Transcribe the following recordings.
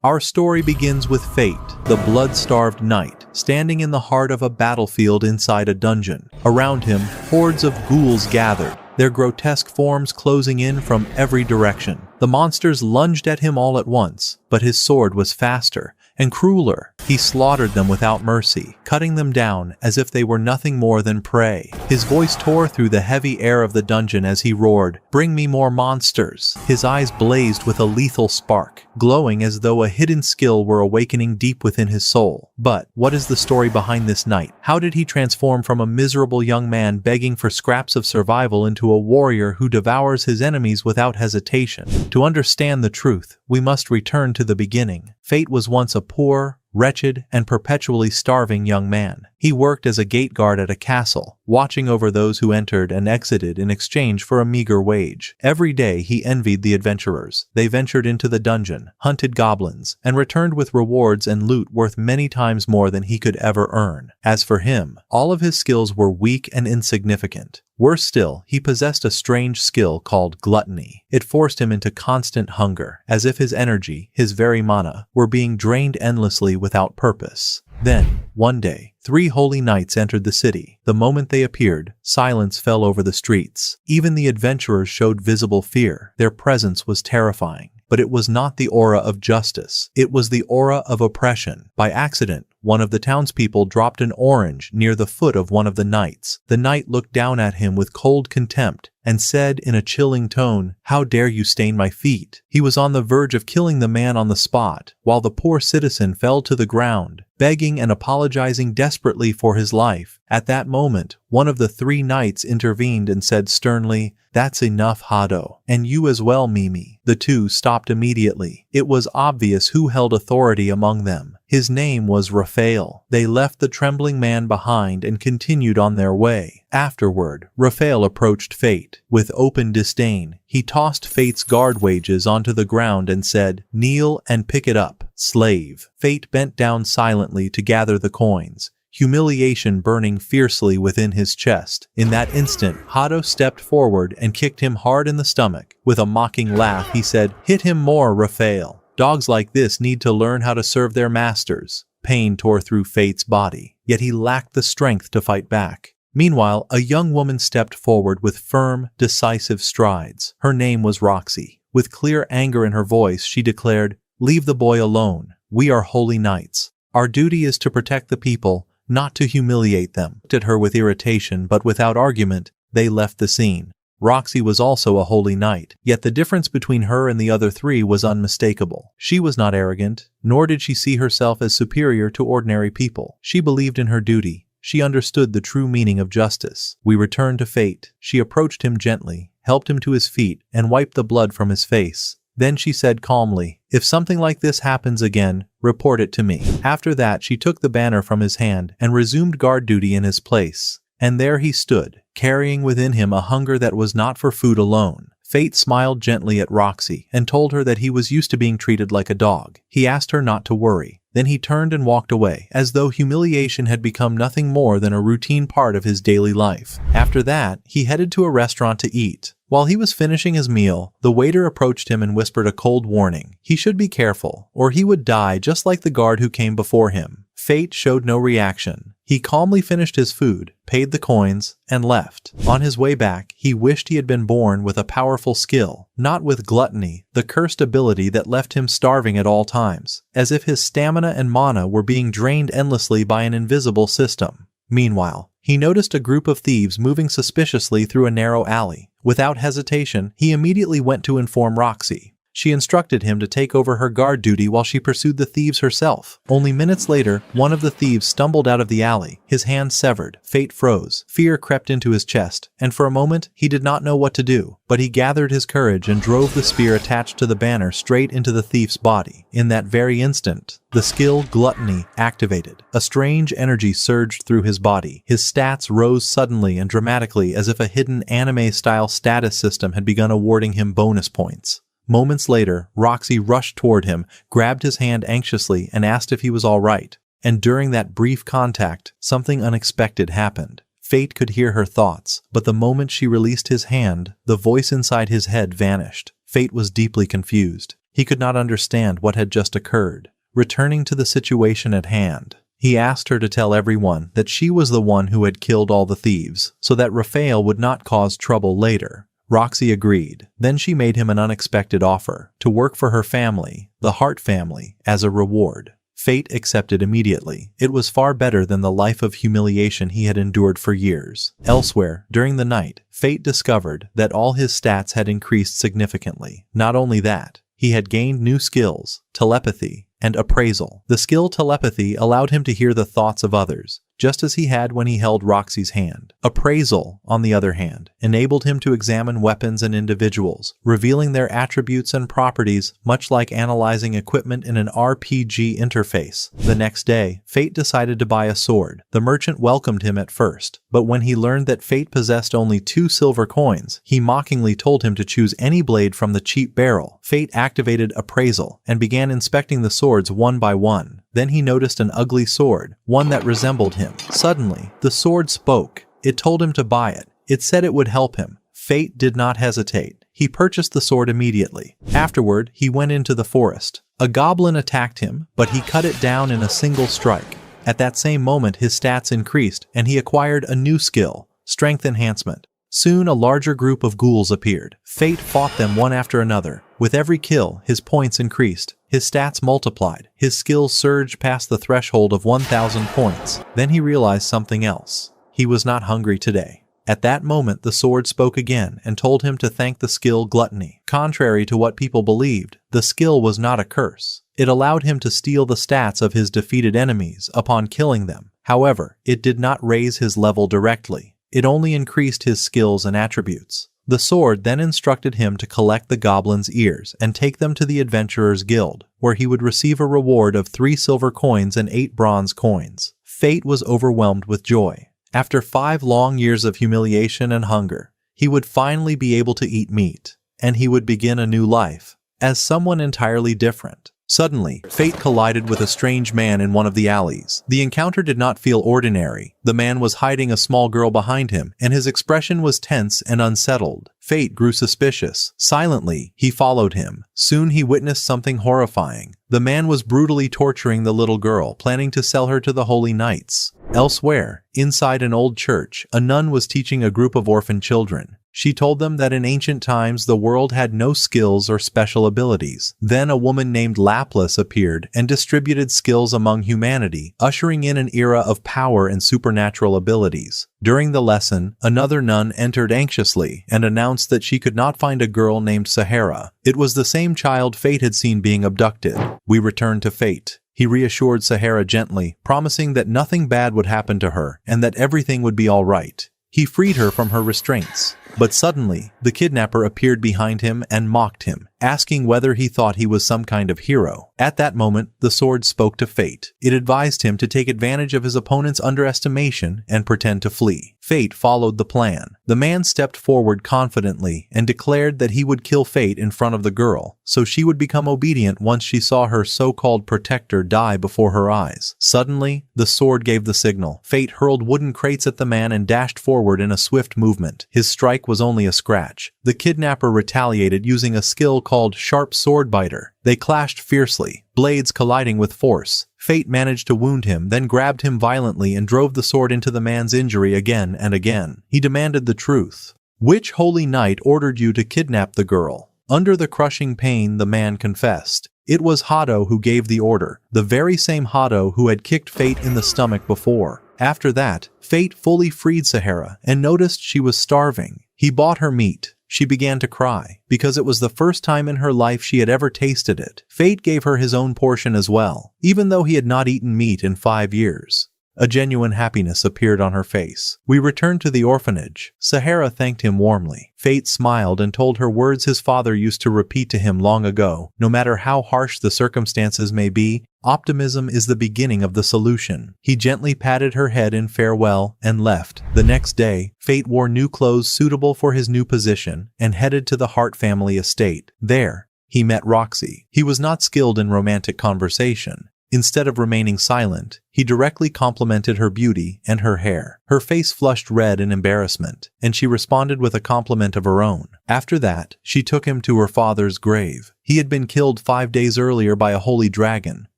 Our story begins with Fate, the blood-starved knight, standing in the heart of a battlefield inside a dungeon. Around him, hordes of ghouls gathered, their grotesque forms closing in from every direction. The monsters lunged at him all at once, but his sword was faster and crueler. He slaughtered them without mercy, cutting them down as if they were nothing more than prey. His voice tore through the heavy air of the dungeon as he roared, "Bring me more monsters!" His eyes blazed with a lethal spark, glowing as though a hidden skill were awakening deep within his soul. But what is the story behind this knight? How did he transform from a miserable young man begging for scraps of survival into a warrior who devours his enemies without hesitation? To understand the truth, we must return to the beginning. Fate was once a poor, wretched, and perpetually starving young man. He worked as a gate guard at a castle, watching over those who entered and exited in exchange for a meager wage. Every day he envied the adventurers. They ventured into the dungeon, hunted goblins, and returned with rewards and loot worth many times more than he could ever earn. As for him, all of his skills were weak and insignificant. Worse still, he possessed a strange skill called gluttony. It forced him into constant hunger, as if his energy, his very mana, were being drained endlessly without purpose. Then, one day, 3 holy knights entered the city. The moment they appeared, silence fell over the streets. Even the adventurers showed visible fear. Their presence was terrifying. But it was not the aura of justice. It was the aura of oppression. By accident, one of the townspeople dropped an orange near the foot of one of the knights. The knight looked down at him with cold contempt and said in a chilling tone, "How dare you stain my feet?" He was on the verge of killing the man on the spot, while the poor citizen fell to the ground, begging and apologizing desperately for his life. At that moment, one of the 3 knights intervened and said sternly, "That's enough, Hado. And you as well, Mimi." The 2 stopped immediately. It was obvious who held authority among them. His name was Raphael. They left the trembling man behind and continued on their way. Afterward, Raphael approached Fate. With open disdain, he tossed Fate's guard wages onto the ground and said, "Kneel and pick it up, slave." Fate bent down silently to gather the coins, humiliation burning fiercely within his chest. In that instant, Hado stepped forward and kicked him hard in the stomach. With a mocking laugh, he said, "Hit him more, Raphael. Dogs like this need to learn how to serve their masters." Pain tore through Fate's body, yet he lacked the strength to fight back. Meanwhile, a young woman stepped forward with firm, decisive strides. Her name was Roxy. With clear anger in her voice, she declared, "Leave the boy alone. We are holy knights. Our duty is to protect the people, not to humiliate them." Looked at her with irritation, but without argument, they left the scene. Roxy was also a holy knight, yet the difference between her and the other 3 was unmistakable. She was not arrogant, nor did she see herself as superior to ordinary people. She believed in her duty. She understood the true meaning of justice. We return to Fate. She approached him gently, helped him to his feet, and wiped the blood from his face. Then she said calmly, "If something like this happens again, report it to me." After that, she took the banner from his hand and resumed guard duty in his place. And there he stood, carrying within him a hunger that was not for food alone. Fate smiled gently at Roxy and told her that he was used to being treated like a dog. He asked her not to worry. Then he turned and walked away, as though humiliation had become nothing more than a routine part of his daily life. After that, he headed to a restaurant to eat. While he was finishing his meal, the waiter approached him and whispered a cold warning. He should be careful, or he would die just like the guard who came before him. Fate showed no reaction. He calmly finished his food, paid the coins, and left. On his way back, he wished he had been born with a powerful skill, not with gluttony, the cursed ability that left him starving at all times, as if his stamina and mana were being drained endlessly by an invisible system. Meanwhile, he noticed a group of thieves moving suspiciously through a narrow alley. Without hesitation, he immediately went to inform Roxy. She instructed him to take over her guard duty while she pursued the thieves herself. Only minutes later, one of the thieves stumbled out of the alley, his hand severed. Fate froze. Fear crept into his chest, and for a moment, he did not know what to do. But he gathered his courage and drove the spear attached to the banner straight into the thief's body. In that very instant, the skill Gluttony activated. A strange energy surged through his body. His stats rose suddenly and dramatically as if a hidden anime-style status system had begun awarding him bonus points. Moments later, Roxy rushed toward him, grabbed his hand anxiously, and asked if he was all right. And during that brief contact, something unexpected happened. Fate could hear her thoughts, but the moment she released his hand, the voice inside his head vanished. Fate was deeply confused. He could not understand what had just occurred. Returning to the situation at hand, he asked her to tell everyone that she was the one who had killed all the thieves, so that Raphael would not cause trouble later. Roxy agreed. Then she made him an unexpected offer to work for her family, the Hart family, as a reward. Fate accepted immediately. It was far better than the life of humiliation he had endured for years. Elsewhere, during the night, Fate discovered that all his stats had increased significantly. Not only that, he had gained new skills, telepathy, and appraisal. The skill telepathy allowed him to hear the thoughts of others, just as he had when he held Roxy's hand. Appraisal, on the other hand, enabled him to examine weapons and individuals, revealing their attributes and properties, much like analyzing equipment in an RPG interface. The next day, Fate decided to buy a sword. The merchant welcomed him at first, but when he learned that Fate possessed only 2 silver coins, he mockingly told him to choose any blade from the cheap barrel. Fate activated appraisal and began inspecting the swords one by one. Then he noticed an ugly sword, one that resembled him. Suddenly, the sword spoke. It told him to buy it. It said it would help him. Fate did not hesitate. He purchased the sword immediately. Afterward, he went into the forest. A goblin attacked him, but he cut it down in a single strike. At that same moment, his stats increased, and he acquired a new skill, strength enhancement. Soon a larger group of ghouls appeared. Fate fought them one after another. With every kill, his points increased. His stats multiplied. His skills surged past the threshold of 1,000 points. Then he realized something else. He was not hungry today. At that moment, the sword spoke again and told him to thank the skill gluttony. Contrary to what people believed, the skill was not a curse. It allowed him to steal the stats of his defeated enemies upon killing them. However, it did not raise his level directly. It only increased his skills and attributes. The sword then instructed him to collect the goblin's ears and take them to the Adventurers Guild, where he would receive a reward of 3 silver coins and 8 bronze coins. Fate was overwhelmed with joy. After 5 long years of humiliation and hunger, he would finally be able to eat meat, and he would begin a new life as someone entirely different. Suddenly, Fate collided with a strange man in one of the alleys. The encounter did not feel ordinary. The man was hiding a small girl behind him, and his expression was tense and unsettled. Fate grew suspicious. Silently, he followed him. Soon he witnessed something horrifying. The man was brutally torturing the little girl, planning to sell her to the holy knights. Elsewhere, inside an old church, a nun was teaching a group of orphan children. She told them that in ancient times the world had no skills or special abilities. Then a woman named LIMITLESS appeared and distributed skills among humanity, ushering in an era of power and supernatural abilities. During the lesson, another nun entered anxiously and announced that she could not find a girl named Sahara. It was the same child Fate had seen being abducted. We returned to Fate. He reassured Sahara gently, promising that nothing bad would happen to her and that everything would be all right. He freed her from her restraints. But suddenly, the kidnapper appeared behind him and mocked him, asking whether he thought he was some kind of hero. At that moment, the sword spoke to Fate. It advised him to take advantage of his opponent's underestimation and pretend to flee. Fate followed the plan. The man stepped forward confidently and declared that he would kill Fate in front of the girl, so she would become obedient once she saw her so-called protector die before her eyes. Suddenly, the sword gave the signal. Fate hurled wooden crates at the man and dashed forward in a swift movement. His strike was only a scratch. The kidnapper retaliated using a skill called Sharp Sword Biter. They clashed fiercely, blades colliding with force. Fate managed to wound him, then grabbed him violently and drove the sword into the man's injury again and again. He demanded the truth. Which holy knight ordered you to kidnap the girl? Under the crushing pain, the man confessed. It was Hado who gave the order, the very same Hado who had kicked Fate in the stomach before. After that, Fate fully freed Sahara and noticed she was starving. He bought her meat. She began to cry, because it was the first time in her life she had ever tasted it. Fate gave her his own portion as well, even though he had not eaten meat in 5 years. A genuine happiness appeared on her face. We returned to the orphanage. Sahara thanked him warmly. Fate smiled and told her words his father used to repeat to him long ago. No matter how harsh the circumstances may be, optimism is the beginning of the solution. He gently patted her head in farewell and left. The next day, Fate wore new clothes suitable for his new position and headed to the Hart family estate. There, he met Roxy. He was not skilled in romantic conversation. Instead of remaining silent, he directly complimented her beauty and her hair. Her face flushed red in embarrassment, and she responded with a compliment of her own. After that, she took him to her father's grave. He had been killed 5 days earlier by a holy dragon.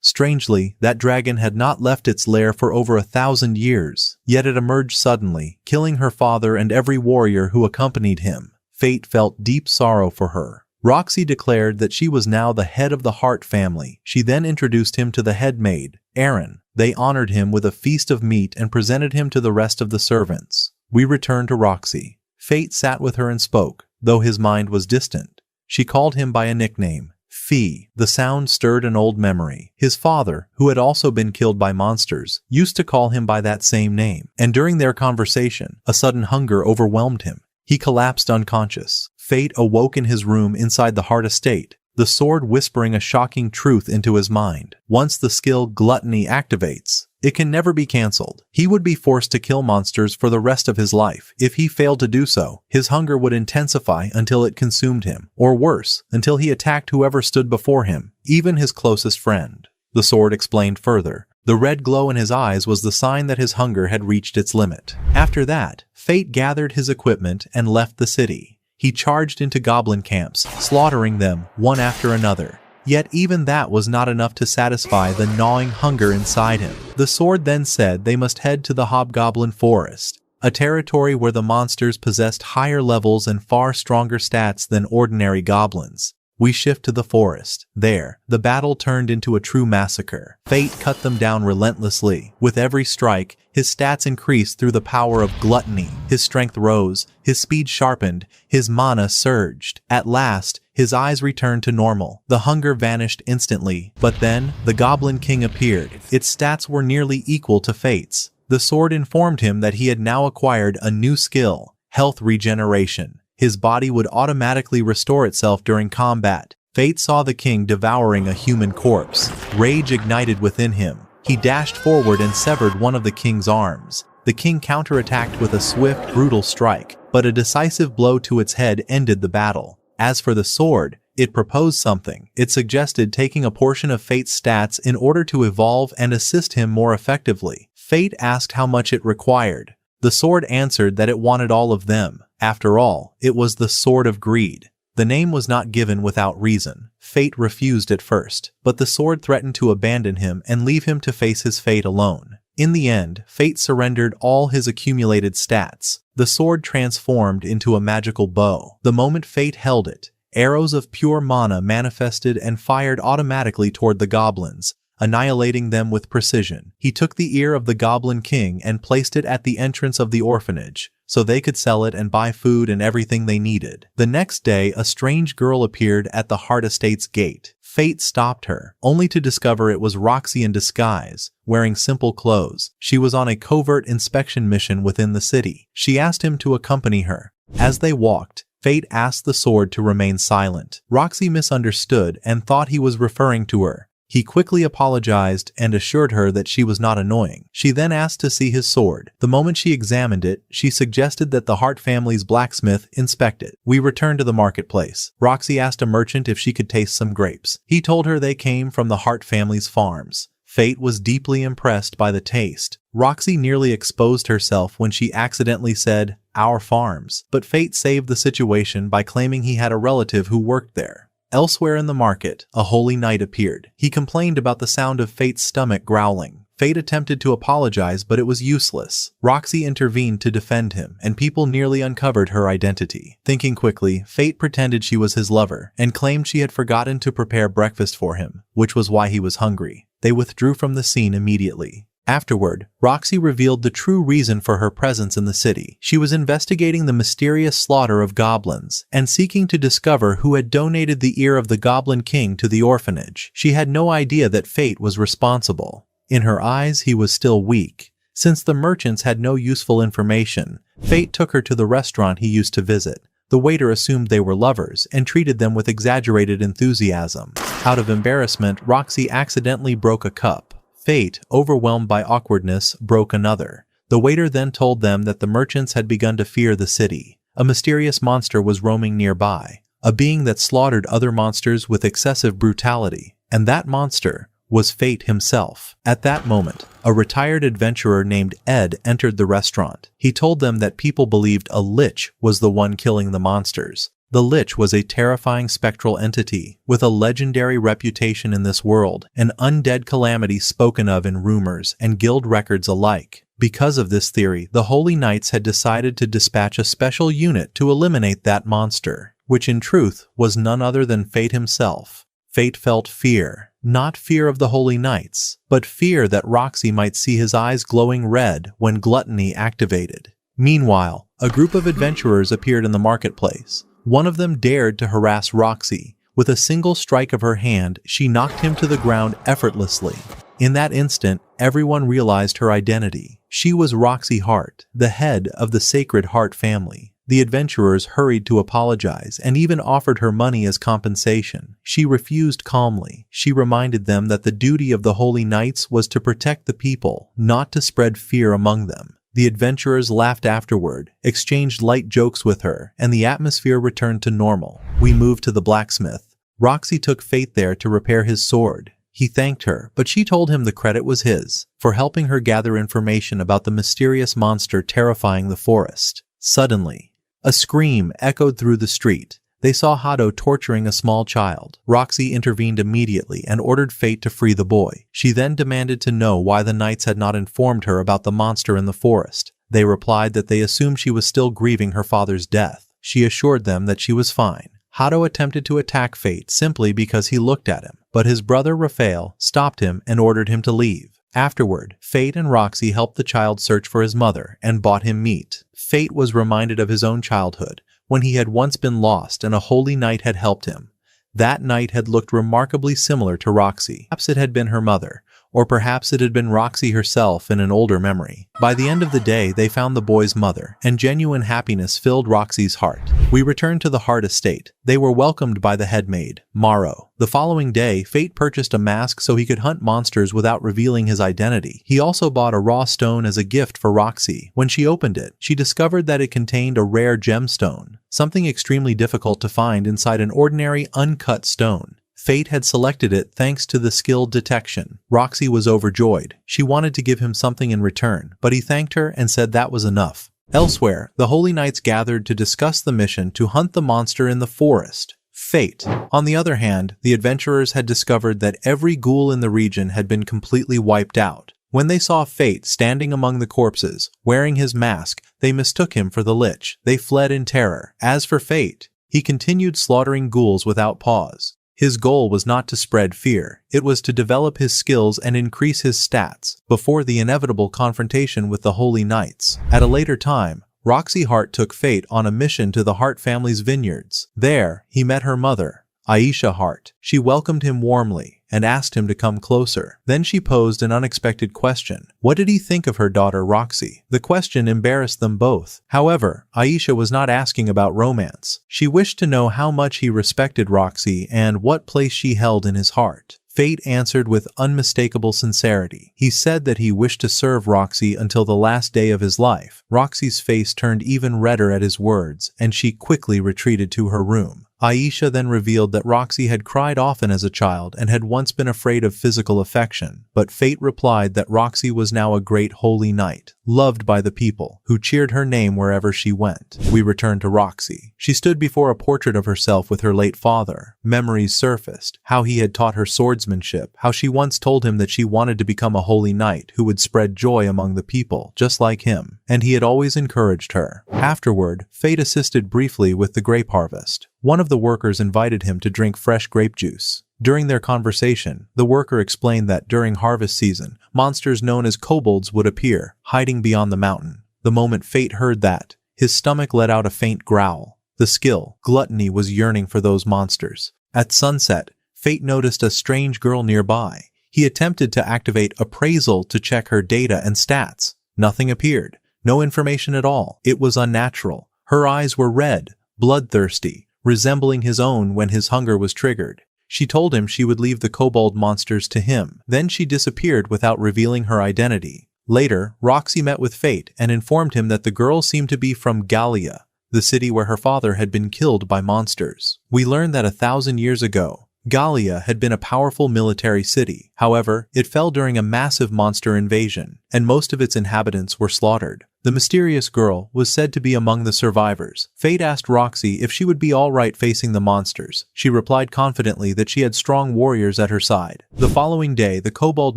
Strangely, that dragon had not left its lair for over 1,000 years, yet it emerged suddenly, killing her father and every warrior who accompanied him. Fate felt deep sorrow for her. Roxy declared that she was now the head of the Heart family. She then introduced him to the head maid, Aaron. They honored him with a feast of meat and presented him to the rest of the servants. We returned to Roxy. Fate sat with her and spoke, though his mind was distant. She called him by a nickname, Fee. The sound stirred an old memory. His father, who had also been killed by monsters, used to call him by that same name, and during their conversation, a sudden hunger overwhelmed him. He collapsed unconscious. Fate awoke in his room inside the Heart estate, the sword whispering a shocking truth into his mind. Once the skill Gluttony activates, it can never be cancelled. He would be forced to kill monsters for the rest of his life. If he failed to do so, his hunger would intensify until it consumed him, or worse, until he attacked whoever stood before him, even his closest friend. The sword explained further. The red glow in his eyes was the sign that his hunger had reached its limit. After that, Fate gathered his equipment and left the city. He charged into goblin camps, slaughtering them one after another. Yet even that was not enough to satisfy the gnawing hunger inside him. The sword then said they must head to the Hobgoblin Forest, a territory where the monsters possessed higher levels and far stronger stats than ordinary goblins. We shift to the forest. There, the battle turned into a true massacre. Fate cut them down relentlessly. With every strike, his stats increased through the power of gluttony. His strength rose, his speed sharpened, his mana surged. At last, his eyes returned to normal. The hunger vanished instantly. But then, the Goblin King appeared. Its stats were nearly equal to Fate's. The sword informed him that he had now acquired a new skill, health regeneration. His body would automatically restore itself during combat. Fate saw the king devouring a human corpse. Rage ignited within him. He dashed forward and severed one of the king's arms. The king counterattacked with a swift, brutal strike, but a decisive blow to its head ended the battle. As for the sword, it proposed something. It suggested taking a portion of Fate's stats in order to evolve and assist him more effectively. Fate asked how much it required. The sword answered that it wanted all of them. After all, it was the Sword of Greed. The name was not given without reason. Fate refused at first, but the sword threatened to abandon him and leave him to face his fate alone. In the end, Fate surrendered all his accumulated stats. The sword transformed into a magical bow. The moment Fate held it, arrows of pure mana manifested and fired automatically toward the goblins, annihilating them with precision. He took the ear of the Goblin King and placed it at the entrance of the orphanage, so they could sell it and buy food and everything they needed. The next day, a strange girl appeared at the Heart Estate's gate. Fate stopped her, only to discover it was Roxy in disguise, wearing simple clothes. She was on a covert inspection mission within the city. She asked him to accompany her. As they walked, Fate asked the sword to remain silent. Roxy misunderstood and thought he was referring to her. He quickly apologized and assured her that she was not annoying. She then asked to see his sword. The moment she examined it, she suggested that the Hart family's blacksmith inspect it. We returned to the marketplace. Roxy asked a merchant if she could taste some grapes. He told her they came from the Hart family's farms. Fate was deeply impressed by the taste. Roxy nearly exposed herself when she accidentally said, "our farms," but Fate saved the situation by claiming he had a relative who worked there. Elsewhere in the market, a holy knight appeared. He complained about the sound of Fate's stomach growling. Fate attempted to apologize, but it was useless. Roxy intervened to defend him, and people nearly uncovered her identity. Thinking quickly, Fate pretended she was his lover, and claimed she had forgotten to prepare breakfast for him, which was why he was hungry. They withdrew from the scene immediately. Afterward, Roxy revealed the true reason for her presence in the city. She was investigating the mysterious slaughter of goblins and seeking to discover who had donated the ear of the Goblin King to the orphanage. She had no idea that Fate was responsible. In her eyes, he was still weak. Since the merchants had no useful information, Fate took her to the restaurant he used to visit. The waiter assumed they were lovers and treated them with exaggerated enthusiasm. Out of embarrassment, Roxy accidentally broke a cup. Fate, overwhelmed by awkwardness, broke another. The waiter then told them that the merchants had begun to fear the city. A mysterious monster was roaming nearby, a being that slaughtered other monsters with excessive brutality, and that monster was Fate himself. At that moment, a retired adventurer named Ed entered the restaurant. He told them that people believed a lich was the one killing the monsters. The Lich was a terrifying spectral entity with a legendary reputation in this world, an undead calamity spoken of in rumors and guild records alike. Because of this theory, the Holy Knights had decided to dispatch a special unit to eliminate that monster, which in truth was none other than Fate himself. Fate felt fear, not fear of the Holy Knights, but fear that Roxy might see his eyes glowing red when gluttony activated. Meanwhile, a group of adventurers appeared in the marketplace. One of them dared to harass Roxy. With a single strike of her hand, she knocked him to the ground effortlessly. In that instant, everyone realized her identity. She was Roxy Hart, the head of the Sacred Heart family. The adventurers hurried to apologize and even offered her money as compensation. She refused calmly. She reminded them that the duty of the Holy Knights was to protect the people, not to spread fear among them. The adventurers laughed afterward, exchanged light jokes with her, and the atmosphere returned to normal. We moved to the blacksmith. Roxy took Fate there to repair his sword. He thanked her, but she told him the credit was his, for helping her gather information about the mysterious monster terrifying the forest. Suddenly, a scream echoed through the street. They saw Hado torturing a small child. Roxy intervened immediately and ordered Fate to free the boy. She then demanded to know why the knights had not informed her about the monster in the forest. They replied that they assumed she was still grieving her father's death. She assured them that she was fine. Hado attempted to attack Fate simply because he looked at him, but his brother Raphael stopped him and ordered him to leave. Afterward, Fate and Roxy helped the child search for his mother and bought him meat. Fate was reminded of his own childhood, when he had once been lost and a holy knight had helped him. That knight had looked remarkably similar to Roxy. Perhaps it had been her mother, or perhaps it had been Roxy herself in an older memory. By the end of the day, they found the boy's mother, and genuine happiness filled Roxy's heart. We returned to the Heart Estate. They were welcomed by the headmaid, Maro. The following day, Fate purchased a mask so he could hunt monsters without revealing his identity. He also bought a raw stone as a gift for Roxy. When she opened it, she discovered that it contained a rare gemstone, something extremely difficult to find inside an ordinary uncut stone. Fate had selected it thanks to the skilled detection. Roxy was overjoyed. She wanted to give him something in return, but he thanked her and said that was enough. Elsewhere, the Holy Knights gathered to discuss the mission to hunt the monster in the forest. Fate. On the other hand, the adventurers had discovered that every ghoul in the region had been completely wiped out. When they saw Fate standing among the corpses, wearing his mask, they mistook him for the Lich. They fled in terror. As for Fate, he continued slaughtering ghouls without pause. His goal was not to spread fear, it was to develop his skills and increase his stats before the inevitable confrontation with the Holy Knights. At a later time, Roxy Hart took Fate on a mission to the Hart family's vineyards. There, he met her mother, Aisha Hart. She welcomed him warmly and asked him to come closer. Then she posed an unexpected question. What did he think of her daughter Roxy? The question embarrassed them both. However, Aisha was not asking about romance. She wished to know how much he respected Roxy and what place she held in his heart. Fate answered with unmistakable sincerity. He said that he wished to serve Roxy until the last day of his life. Roxy's face turned even redder at his words, and she quickly retreated to her room. Aisha then revealed that Roxy had cried often as a child and had once been afraid of physical affection, but Fate replied that Roxy was now a great holy knight, loved by the people, who cheered her name wherever she went. We returned to Roxy. She stood before a portrait of herself with her late father. Memories surfaced, how he had taught her swordsmanship, how she once told him that she wanted to become a holy knight who would spread joy among the people, just like him, and he had always encouraged her. Afterward, Fate assisted briefly with the grape harvest. One of the workers invited him to drink fresh grape juice. During their conversation, the worker explained that during harvest season, monsters known as kobolds would appear, hiding beyond the mountain. The moment Fate heard that, his stomach let out a faint growl. The skill, gluttony, was yearning for those monsters. At sunset, Fate noticed a strange girl nearby. He attempted to activate appraisal to check her data and stats. Nothing appeared. No information at all. It was unnatural. Her eyes were red, bloodthirsty, resembling his own when his hunger was triggered. She told him she would leave the kobold monsters to him. Then she disappeared without revealing her identity. Later, Roxy met with Fate and informed him that the girl seemed to be from Gallia, the city where her father had been killed by monsters. We learned that 1,000 years ago, Gallia had been a powerful military city. However, it fell during a massive monster invasion, and most of its inhabitants were slaughtered. The mysterious girl was said to be among the survivors. Fate asked Roxy if she would be alright facing the monsters. She replied confidently that she had strong warriors at her side. The following day, the kobold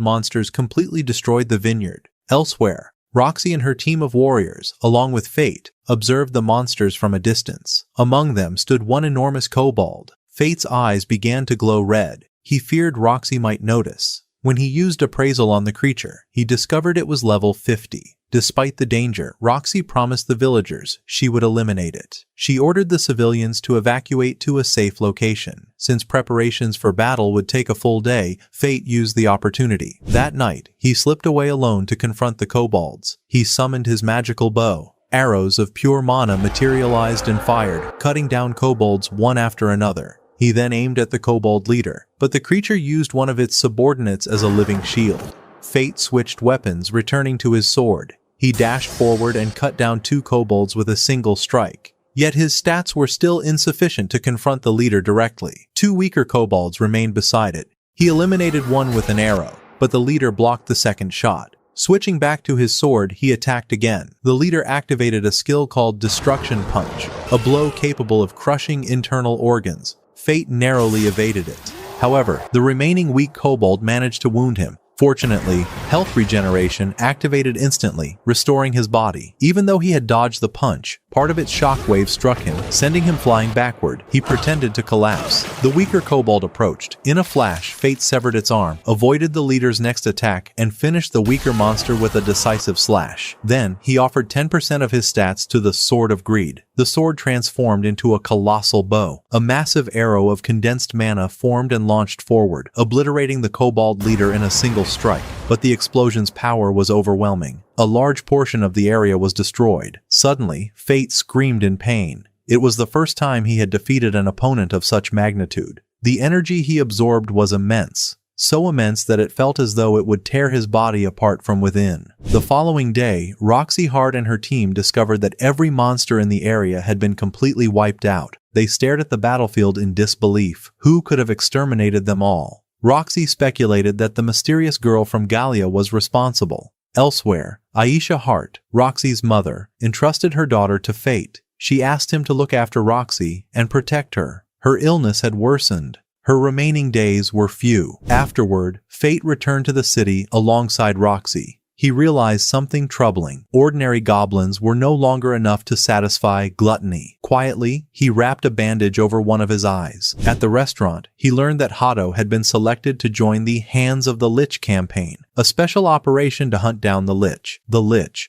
monsters completely destroyed the vineyard. Elsewhere, Roxy and her team of warriors, along with Fate, observed the monsters from a distance. Among them stood one enormous kobold. Fate's eyes began to glow red. He feared Roxy might notice. When he used appraisal on the creature, he discovered it was level 50. Despite the danger, Roxy promised the villagers she would eliminate it. She ordered the civilians to evacuate to a safe location. Since preparations for battle would take a full day, Fate used the opportunity. That night, he slipped away alone to confront the kobolds. He summoned his magical bow. Arrows of pure mana materialized and fired, cutting down kobolds one after another. He then aimed at the kobold leader, but the creature used one of its subordinates as a living shield. Fate switched weapons, returning to his sword. He dashed forward and cut down 2 kobolds with a single strike. Yet his stats were still insufficient to confront the leader directly. 2 weaker kobolds remained beside it. He eliminated one with an arrow, but the leader blocked the second shot. Switching back to his sword, he attacked again. The leader activated a skill called Destruction Punch, a blow capable of crushing internal organs. Fate narrowly evaded it. However, the remaining weak kobold managed to wound him. Fortunately, health regeneration activated instantly, restoring his body. Even though he had dodged the punch, part of its shockwave struck him, sending him flying backward. He pretended to collapse. The weaker kobold approached. In a flash, Fate severed its arm, avoided the leader's next attack, and finished the weaker monster with a decisive slash. Then, he offered 10% of his stats to the Sword of Greed. The sword transformed into a colossal bow. A massive arrow of condensed mana formed and launched forward, obliterating the kobold leader in a single strike. But the explosion's power was overwhelming. A large portion of the area was destroyed. Suddenly, Fate screamed in pain. It was the first time he had defeated an opponent of such magnitude. The energy he absorbed was immense. So immense that it felt as though it would tear his body apart from within. The following day, Roxy Hart and her team discovered that every monster in the area had been completely wiped out. They stared at the battlefield in disbelief. Who could have exterminated them all? Roxy speculated that the mysterious girl from Gallia was responsible. Elsewhere, Aisha Hart, Roxy's mother, entrusted her daughter to Fate. She asked him to look after Roxy and protect her. Her illness had worsened. Her remaining days were few. Afterward, Fate returned to the city alongside Roxy. He realized something troubling. Ordinary goblins were no longer enough to satisfy gluttony. Quietly, he wrapped a bandage over one of his eyes. At the restaurant, he learned that Hato had been selected to join the Hands of the Lich campaign, a special operation to hunt down the Lich,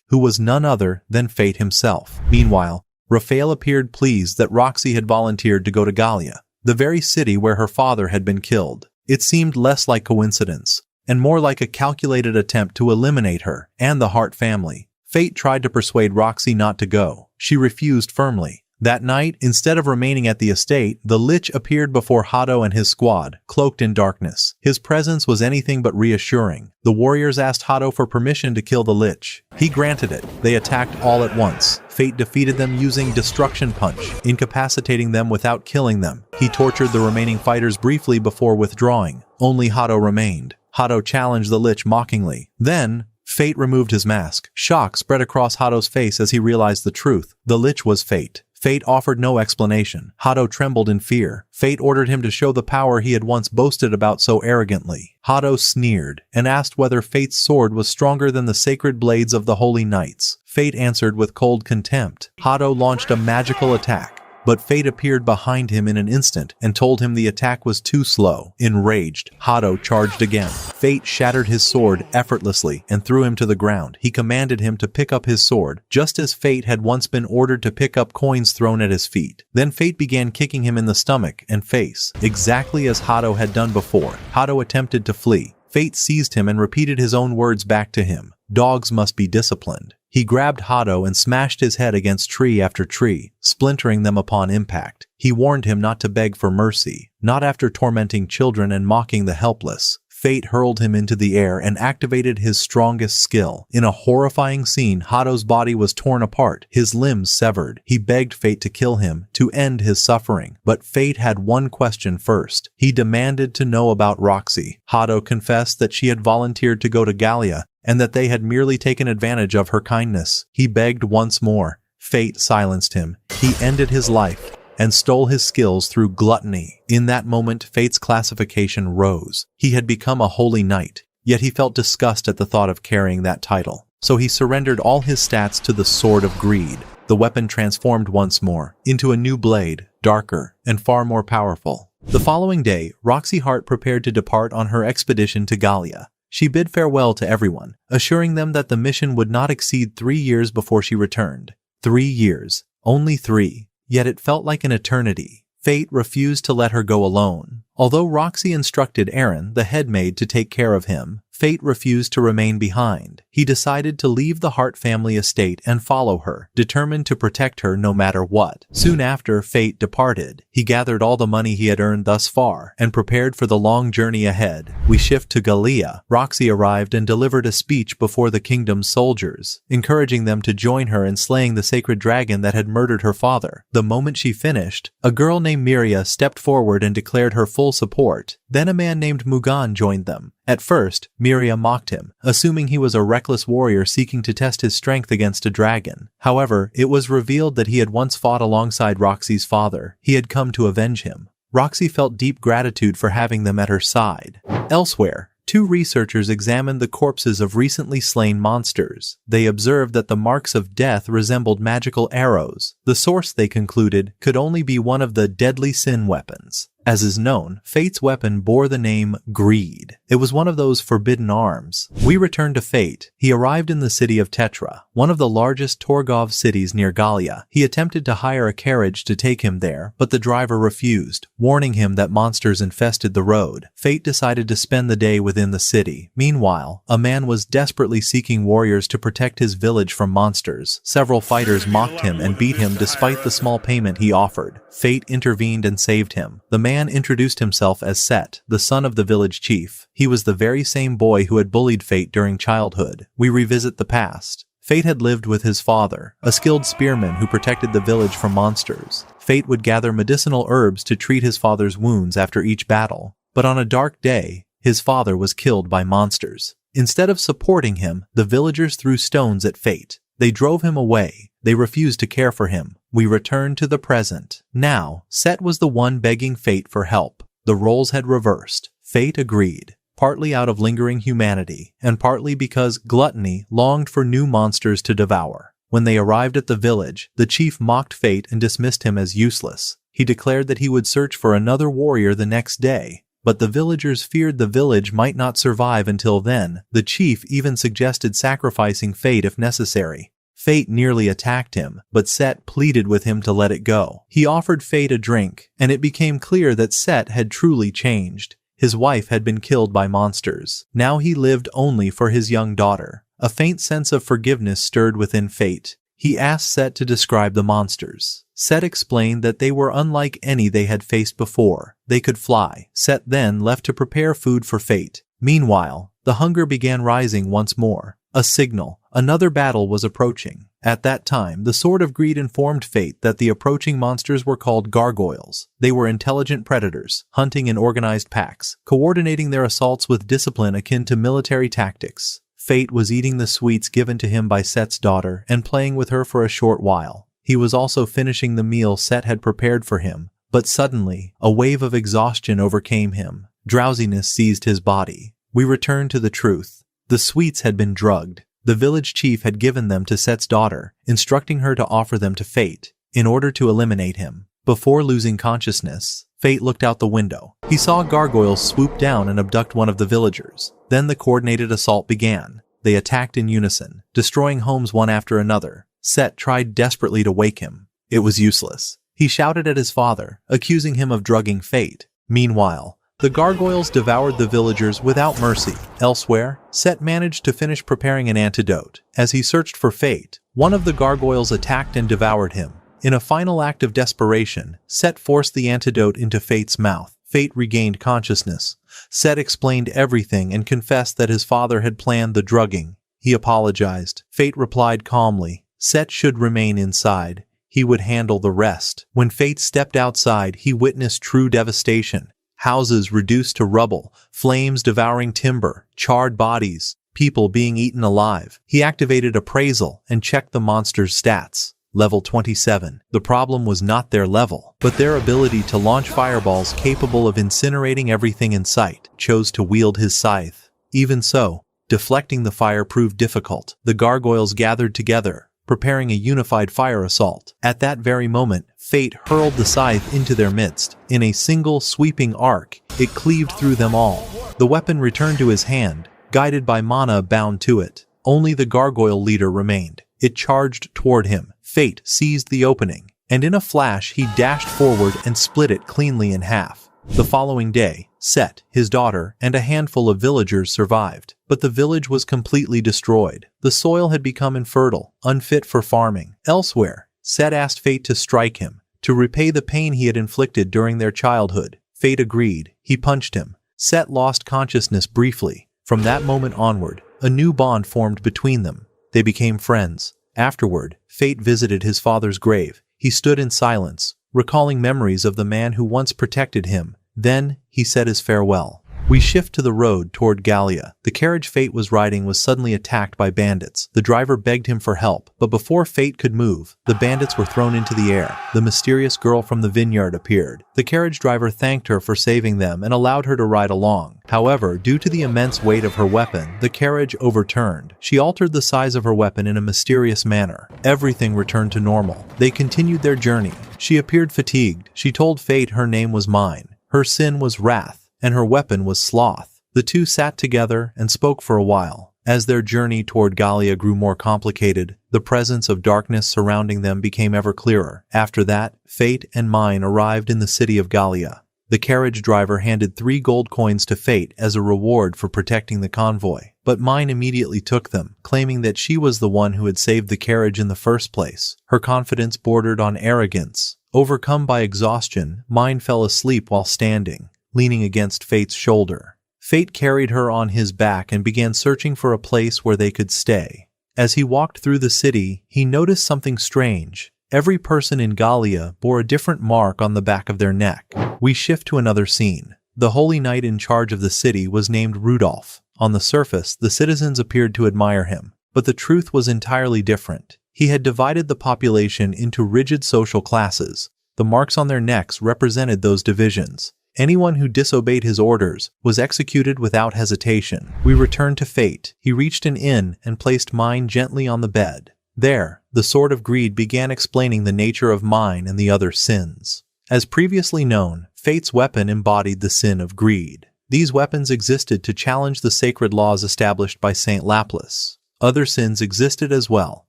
who was none other than Fate himself. Meanwhile, Raphael appeared pleased that Roxy had volunteered to go to Gallia, the very city where her father had been killed. It seemed less like coincidence, and more like a calculated attempt to eliminate her and the Hart family. Fate tried to persuade Roxy not to go. She refused firmly. That night, instead of remaining at the estate, the Lich appeared before Hato and his squad, cloaked in darkness. His presence was anything but reassuring. The warriors asked Hato for permission to kill the Lich. He granted it. They attacked all at once. Fate defeated them using Destruction Punch, incapacitating them without killing them. He tortured the remaining fighters briefly before withdrawing. Only Hato remained. Hato challenged the Lich mockingly. Then, Fate removed his mask. Shock spread across Hato's face as he realized the truth. The Lich was Fate. Fate offered no explanation. Hato trembled in fear. Fate ordered him to show the power he had once boasted about so arrogantly. Hato sneered and asked whether Fate's sword was stronger than the sacred blades of the holy knights. Fate answered with cold contempt. Hato launched a magical attack, but Fate appeared behind him in an instant and told him the attack was too slow. Enraged, Hato charged again. Fate shattered his sword effortlessly and threw him to the ground. He commanded him to pick up his sword, just as Fate had once been ordered to pick up coins thrown at his feet. Then Fate began kicking him in the stomach and face, exactly as Hato had done before. Hato attempted to flee. Fate seized him and repeated his own words back to him. Dogs must be disciplined. He grabbed Hato and smashed his head against tree after tree, splintering them upon impact. He warned him not to beg for mercy, not after tormenting children and mocking the helpless. Fate hurled him into the air and activated his strongest skill. In a horrifying scene, Hato's body was torn apart, his limbs severed. He begged Fate to kill him, to end his suffering. But Fate had one question first. He demanded to know about Roxy. Hato confessed that she had volunteered to go to Gallia, and that they had merely taken advantage of her kindness. He begged once more. Fate silenced him. He ended his life and stole his skills through gluttony. In that moment, Fate's classification rose. He had become a holy knight, yet he felt disgust at the thought of carrying that title. So he surrendered all his stats to the Sword of Greed. The weapon transformed once more into a new blade, darker and far more powerful. The following day, Roxy Hart prepared to depart on her expedition to Gallia. She bid farewell to everyone, assuring them that the mission would not exceed 3 years before she returned. 3 years. Only 3. Yet it felt like an eternity. Fate refused to let her go alone. Although Roxy instructed Aaron, the head maid, to take care of him, Fate refused to remain behind. He decided to leave the Hart family estate and follow her, determined to protect her no matter what. Soon after Fate departed, he gathered all the money he had earned thus far and prepared for the long journey ahead. We shift to Gallia. Roxy arrived and delivered a speech before the kingdom's soldiers, encouraging them to join her in slaying the sacred dragon that had murdered her father. The moment she finished, a girl named Miria stepped forward and declared her full support. Then a man named Mugan joined them. At first, Miria mocked him, assuming he was a reckless warrior seeking to test his strength against a dragon. However, it was revealed that he had once fought alongside Roxy's father. He had come to avenge him. Roxy felt deep gratitude for having them at her side. Elsewhere, 2 researchers examined the corpses of recently slain monsters. They observed that the marks of death resembled magical arrows. The source, they concluded, could only be one of the deadly sin weapons. As is known, Fate's weapon bore the name Greed. It was one of those forbidden arms. We return to Fate. He arrived in the city of Tetra, one of the largest Torgov cities near Gallia. He attempted to hire a carriage to take him there, but the driver refused, warning him that monsters infested the road. Fate decided to spend the day within the city. Meanwhile, a man was desperately seeking warriors to protect his village from monsters. Several fighters mocked him and beat him despite the small payment he offered. Fate intervened and saved him. The man introduced himself as Set, the son of the village chief. He was the very same boy who had bullied Fate during childhood. We revisit the past. Fate had lived with his father, a skilled spearman who protected the village from monsters. Fate would gather medicinal herbs to treat his father's wounds after each battle. But on a dark day, his father was killed by monsters. Instead of supporting him, the villagers threw stones at Fate. They drove him away. They refused to care for him. We return to the present. Now, Set was the one begging Fate for help. The roles had reversed. Fate agreed, partly out of lingering humanity, and partly because gluttony longed for new monsters to devour. When they arrived at the village, the chief mocked Fate and dismissed him as useless. He declared that he would search for another warrior the next day. But the villagers feared the village might not survive until then. The chief even suggested sacrificing Fate if necessary. Fate nearly attacked him, but Set pleaded with him to let it go. He offered Fate a drink, and it became clear that Set had truly changed. His wife had been killed by monsters. Now he lived only for his young daughter. A faint sense of forgiveness stirred within Fate. He asked Set to describe the monsters. Set explained that they were unlike any they had faced before. They could fly. Set then left to prepare food for Fate. Meanwhile, the hunger began rising once more. A signal. Another battle was approaching. At that time, the Sword of Greed informed Fate that the approaching monsters were called gargoyles. They were intelligent predators, hunting in organized packs, coordinating their assaults with discipline akin to military tactics. Fate was eating the sweets given to him by Set's daughter and playing with her for a short while. He was also finishing the meal Set had prepared for him. But suddenly, a wave of exhaustion overcame him. Drowsiness seized his body. We return to the truth. The sweets had been drugged. The village chief had given them to Set's daughter, instructing her to offer them to Fate, in order to eliminate him. Before losing consciousness, Fate looked out the window. He saw gargoyles swoop down and abduct one of the villagers. Then the coordinated assault began. They attacked in unison, destroying homes one after another. Set tried desperately to wake him. It was useless. He shouted at his father, accusing him of drugging Fate. Meanwhile, the gargoyles devoured the villagers without mercy. Elsewhere, Set managed to finish preparing an antidote. As he searched for Fate, one of the gargoyles attacked and devoured him. In a final act of desperation, Set forced the antidote into Fate's mouth. Fate regained consciousness. Set explained everything and confessed that his father had planned the drugging. He apologized. Fate replied calmly, Set should remain inside. He would handle the rest. When Fate stepped outside, he witnessed true devastation. Houses reduced to rubble, flames devouring timber, charred bodies, people being eaten alive. He activated appraisal and checked the monster's stats. Level 27. The problem was not their level, but their ability to launch fireballs capable of incinerating everything in sight. Chose to wield his scythe. Even so, deflecting the fire proved difficult. The gargoyles gathered together, preparing a unified fire assault. At that very moment, Fate hurled the scythe into their midst. In a single sweeping arc, it cleaved through them all. The weapon returned to his hand, guided by mana bound to it. Only the gargoyle leader remained. It charged toward him. Fate seized the opening, and in a flash he dashed forward and split it cleanly in half. The following day, Set, his daughter, and a handful of villagers survived, but the village was completely destroyed. The soil had become infertile, unfit for farming. Elsewhere, Set asked Fate to strike him, to repay the pain he had inflicted during their childhood. Fate agreed. He punched him. Set lost consciousness briefly. From that moment onward, a new bond formed between them. They became friends. Afterward, Fate visited his father's grave. He stood in silence, recalling memories of the man who once protected him. Then, he said his farewell. We shift to the road toward Gallia. The carriage Fate was riding was suddenly attacked by bandits. The driver begged him for help, but before Fate could move, the bandits were thrown into the air. The mysterious girl from the vineyard appeared. The carriage driver thanked her for saving them and allowed her to ride along. However, due to the immense weight of her weapon, the carriage overturned. She altered the size of her weapon in a mysterious manner. Everything returned to normal. They continued their journey. She appeared fatigued. She told Fate her name was Mine. Her sin was wrath, and her weapon was sloth. The two sat together and spoke for a while. As their journey toward Gallia grew more complicated, the presence of darkness surrounding them became ever clearer. After that, Fate and Mine arrived in the city of Gallia. The carriage driver handed 3 gold coins to Fate as a reward for protecting the convoy, but Mine immediately took them, claiming that she was the one who had saved the carriage in the first place. Her confidence bordered on arrogance. Overcome by exhaustion, Mine fell asleep while standing, leaning against Fate's shoulder. Fate carried her on his back and began searching for a place where they could stay. As he walked through the city, he noticed something strange. Every person in Gallia bore a different mark on the back of their neck. We shift to another scene. The holy knight in charge of the city was named Rudolph. On the surface, the citizens appeared to admire him, but the truth was entirely different. He had divided the population into rigid social classes. The marks on their necks represented those divisions. Anyone who disobeyed his orders was executed without hesitation. We returned to Fate. He reached an inn and placed Mine gently on the bed. There, the Sword of Greed began explaining the nature of Mine and the other sins. As previously known, Fate's weapon embodied the sin of greed. These weapons existed to challenge the sacred laws established by Saint Laplace. Other sins existed as well,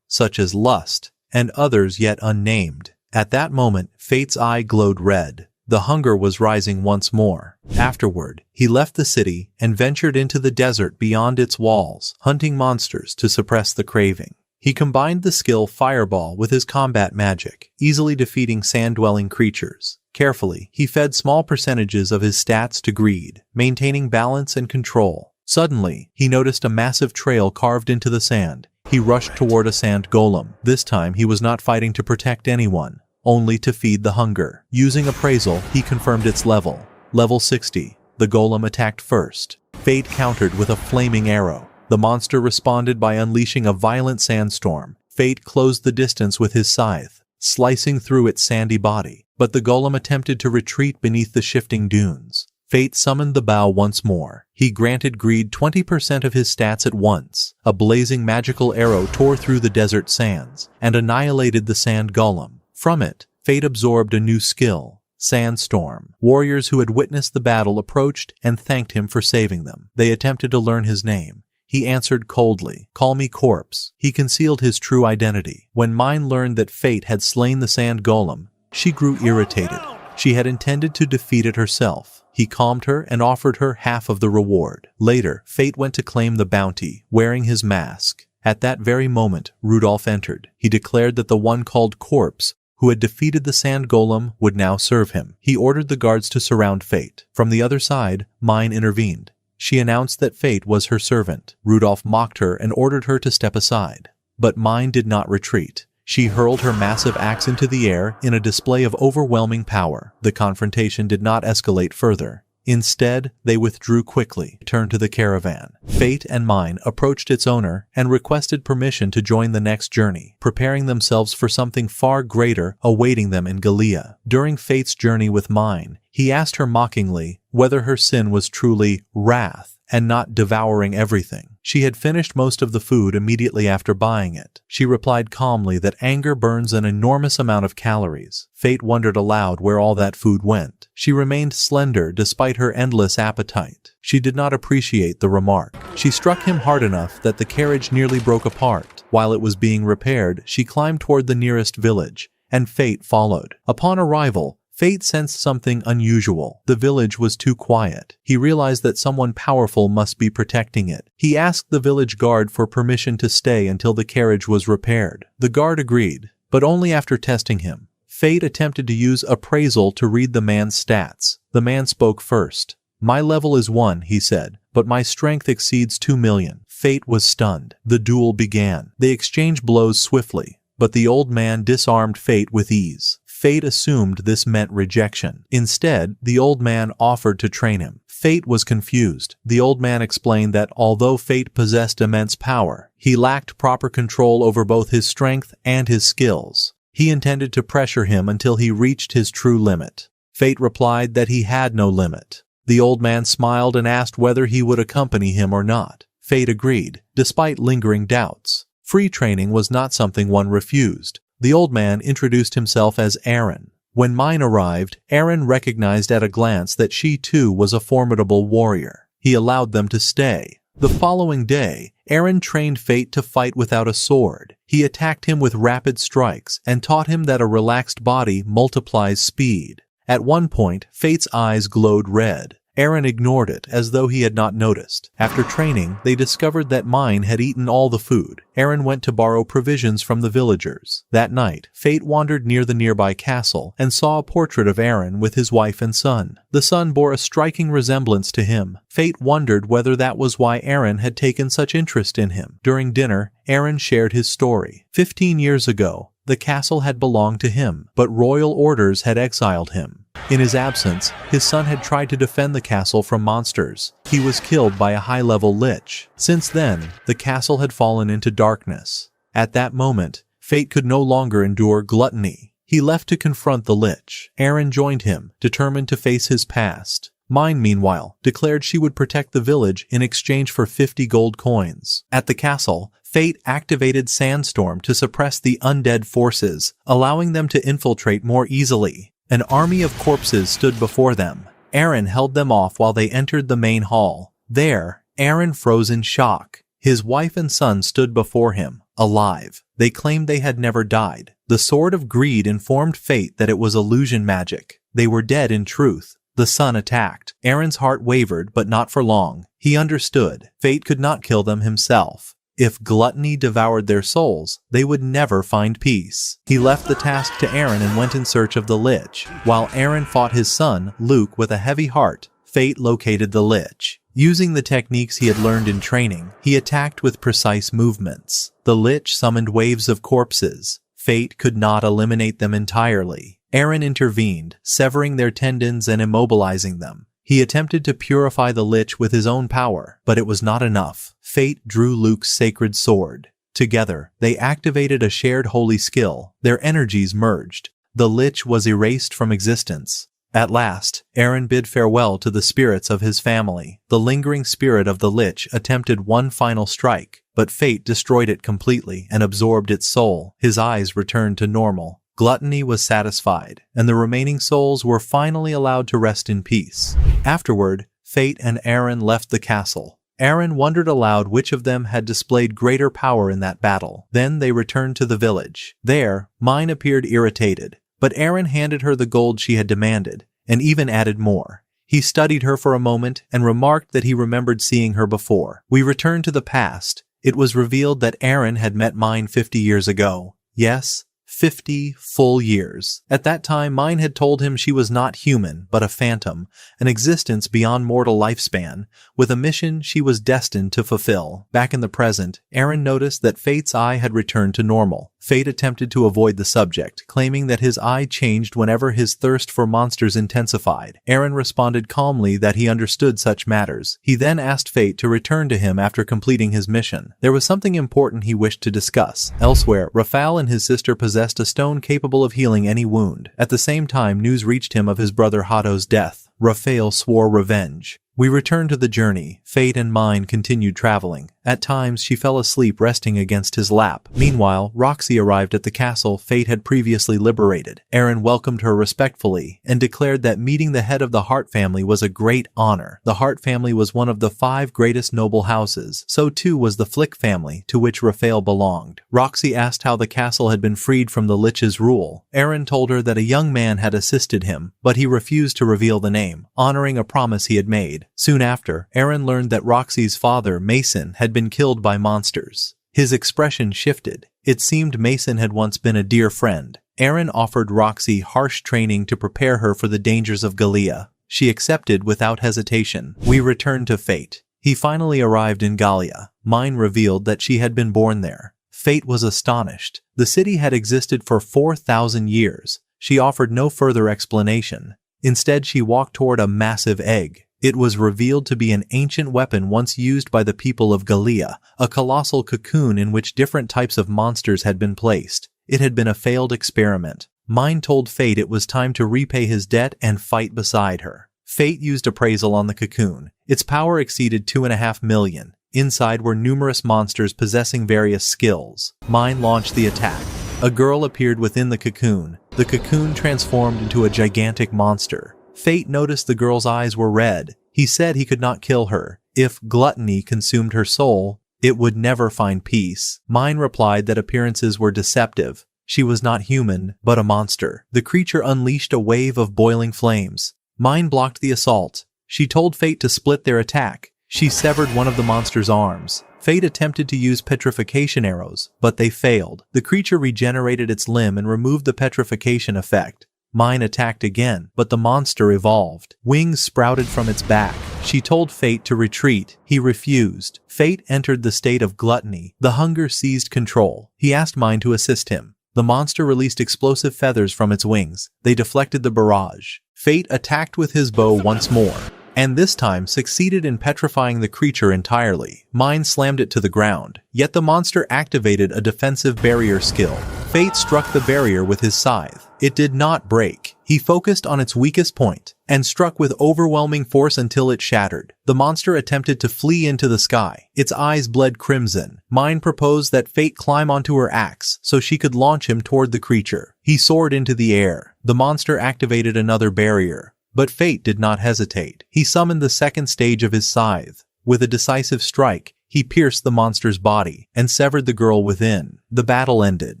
such as lust, and others yet unnamed. At that moment, Fate's eye glowed red. The hunger was rising once more. Afterward, he left the city and ventured into the desert beyond its walls, hunting monsters to suppress the craving. He combined the skill Fireball with his combat magic, easily defeating sand-dwelling creatures. Carefully, he fed small percentages of his stats to greed, maintaining balance and control. Suddenly, he noticed a massive trail carved into the sand. He rushed toward a sand golem. This time, he was not fighting to protect anyone, only to feed the hunger. Using appraisal, he confirmed its level. Level 60. The golem attacked first. Fate countered with a flaming arrow. The monster responded by unleashing a violent sandstorm. Fate closed the distance with his scythe, slicing through its sandy body. But the golem attempted to retreat beneath the shifting dunes. Fate summoned the bow once more. He granted Greed 20% of his stats at once. A blazing magical arrow tore through the desert sands and annihilated the sand golem. From it, Fate absorbed a new skill, Sandstorm. Warriors who had witnessed the battle approached and thanked him for saving them. They attempted to learn his name. He answered coldly, "Call me Corpse." He concealed his true identity. When Mine learned that Fate had slain the sand golem, she grew irritated. She had intended to defeat it herself. He calmed her and offered her half of the reward. Later, Fate went to claim the bounty, wearing his mask. At that very moment, Rudolph entered. He declared that the one called Corpse, who had defeated the sand golem, would now serve him. He ordered the guards to surround Fate. From the other side, Mine intervened. She announced that Fate was her servant. Rudolph mocked her and ordered her to step aside. But Mine did not retreat. She hurled her massive axe into the air in a display of overwhelming power. The confrontation did not escalate further. Instead, they withdrew quickly, turned to the caravan. Fate and Mine approached its owner and requested permission to join the next journey, preparing themselves for something far greater awaiting them in Gallia. During Fate's journey with Mine, he asked her mockingly whether her sin was truly wrath and not devouring everything. She had finished most of the food immediately after buying it. She replied calmly that anger burns an enormous amount of calories. Fate wondered aloud where all that food went. She remained slender despite her endless appetite. She did not appreciate the remark. She struck him hard enough that the carriage nearly broke apart. While it was being repaired, she climbed toward the nearest village, and Fate followed. Upon arrival, Fate sensed something unusual. The village was too quiet. He realized that someone powerful must be protecting it. He asked the village guard for permission to stay until the carriage was repaired. The guard agreed, but only after testing him. Fate attempted to use appraisal to read the man's stats. The man spoke first. "My level is 1, he said, but my strength exceeds 2 million. Fate was stunned. The duel began. They exchanged blows swiftly, but the old man disarmed Fate with ease. Fate assumed this meant rejection. Instead, the old man offered to train him. Fate was confused. The old man explained that although Fate possessed immense power, he lacked proper control over both his strength and his skills. He intended to pressure him until he reached his true limit. Fate replied that he had no limit. The old man smiled and asked whether he would accompany him or not. Fate agreed, despite lingering doubts. Free training was not something one refused. The old man introduced himself as Aaron. When Mine arrived, Aaron recognized at a glance that she too was a formidable warrior. He allowed them to stay. The following day, Aaron trained Fate to fight without a sword. He attacked him with rapid strikes and taught him that a relaxed body multiplies speed. At one point, Fate's eyes glowed red. Aaron ignored it as though he had not noticed. After training, they discovered that Mine had eaten all the food. Aaron went to borrow provisions from the villagers. That night, Fate wandered near the nearby castle and saw a portrait of Aaron with his wife and son. The son bore a striking resemblance to him. Fate wondered whether that was why Aaron had taken such interest in him. During dinner, Aaron shared his story. 15 years ago, the castle had belonged to him, but royal orders had exiled him. In his absence, his son had tried to defend the castle from monsters. He was killed by a high-level lich. Since then, the castle had fallen into darkness. At that moment, Fate could no longer endure gluttony. He left to confront the lich. Aaron joined him, determined to face his past. Mine, meanwhile, declared she would protect the village in exchange for 50 gold coins. At the castle, Fate activated Sandstorm to suppress the undead forces, allowing them to infiltrate more easily. An army of corpses stood before them. Aaron held them off while they entered the main hall. There, Aaron froze in shock. His wife and son stood before him, alive. They claimed they had never died. The Sword of Greed informed Fate that it was illusion magic. They were dead in truth. The son attacked. Aaron's heart wavered, but not for long. He understood. Fate could not kill them himself. If gluttony devoured their souls, they would never find peace. He left the task to Aaron and went in search of the lich. While Aaron fought his son, Luke, with a heavy heart, Fate located the lich. Using the techniques he had learned in training, he attacked with precise movements. The lich summoned waves of corpses. Fate could not eliminate them entirely. Aaron intervened, severing their tendons and immobilizing them. He attempted to purify the lich with his own power, but it was not enough. Fate drew Luke's sacred sword. Together, they activated a shared holy skill. Their energies merged. The lich was erased from existence. At last, Aaron bid farewell to the spirits of his family. The lingering spirit of the lich attempted one final strike, but Fate destroyed it completely and absorbed its soul. His eyes returned to normal. Gluttony was satisfied, and the remaining souls were finally allowed to rest in peace. Afterward, Fate and Aaron left the castle. Aaron wondered aloud which of them had displayed greater power in that battle. Then they returned to the village. There, Mine appeared irritated, but Aaron handed her the gold she had demanded, and even added more. He studied her for a moment and remarked that he remembered seeing her before. We returned to the past. It was revealed that Aaron had met Mine 50 years ago. Yes, 50 full years. At that time, Mine had told him she was not human, but a phantom, an existence beyond mortal lifespan, with a mission she was destined to fulfill. Back in the present, Eren noticed that Fate's eye had returned to normal. Fate attempted to avoid the subject, claiming that his eye changed whenever his thirst for monsters intensified. Eren responded calmly that he understood such matters. He then asked Fate to return to him after completing his mission. There was something important he wished to discuss. Elsewhere, Raphael and his sister possessed a stone capable of healing any wound. At the same time, news reached him of his brother Hato's death. Raphael swore revenge. We returned to the journey. Fate and Mine continued traveling. At times, she fell asleep resting against his lap. Meanwhile, Roxy arrived at the castle Fate had previously liberated. Eren welcomed her respectfully and declared that meeting the head of the Hart family was a great honor. The Hart family was one of the 5 greatest noble houses. So too was the Flick family, to which Raphael belonged. Roxy asked how the castle had been freed from the Lich's rule. Eren told her that a young man had assisted him, but he refused to reveal the name, honoring a promise he had made. Soon after, Eren learned that Roxy's father, Mason, had been killed by monsters. His expression shifted. It seemed Mason had once been a dear friend. Eren offered Roxy harsh training to prepare her for the dangers of Gallia. She accepted without hesitation. We returned to Fate. He finally arrived in Gallia. Mine revealed that she had been born there. Fate was astonished. The city had existed for 4,000 years. She offered no further explanation. Instead, she walked toward a massive egg. It was revealed to be an ancient weapon once used by the people of Gallia, a colossal cocoon in which different types of monsters had been placed. It had been a failed experiment. Mine told Fate it was time to repay his debt and fight beside her. Fate used appraisal on the cocoon. Its power exceeded 2.5 million. Inside were numerous monsters possessing various skills. Mine launched the attack. A girl appeared within the cocoon. The cocoon transformed into a gigantic monster. Fate noticed the girl's eyes were red. He said he could not kill her. If gluttony consumed her soul, it would never find peace. Mine replied that appearances were deceptive. She was not human, but a monster. The creature unleashed a wave of boiling flames. Mine blocked the assault. She told Fate to split their attack. She severed one of the monster's arms. Fate attempted to use petrification arrows, but they failed. The creature regenerated its limb and removed the petrification effect. Mine attacked again, but the monster evolved. Wings sprouted from its back. She told Fate to retreat. He refused. Fate entered the state of gluttony. The hunger seized control. He asked Mine to assist him. The monster released explosive feathers from its wings. They deflected the barrage. Fate attacked with his bow once more, and this time succeeded in petrifying the creature entirely. Mine slammed it to the ground, yet the monster activated a defensive barrier skill. Fate struck the barrier with his scythe. It did not break. He focused on its weakest point and struck with overwhelming force until it shattered. The monster attempted to flee into the sky. Its eyes bled crimson. Mine proposed that Fate climb onto her axe so she could launch him toward the creature. He soared into the air. The monster activated another barrier. But Fate did not hesitate. He summoned the second stage of his scythe. With a decisive strike, he pierced the monster's body and severed the girl within. The battle ended.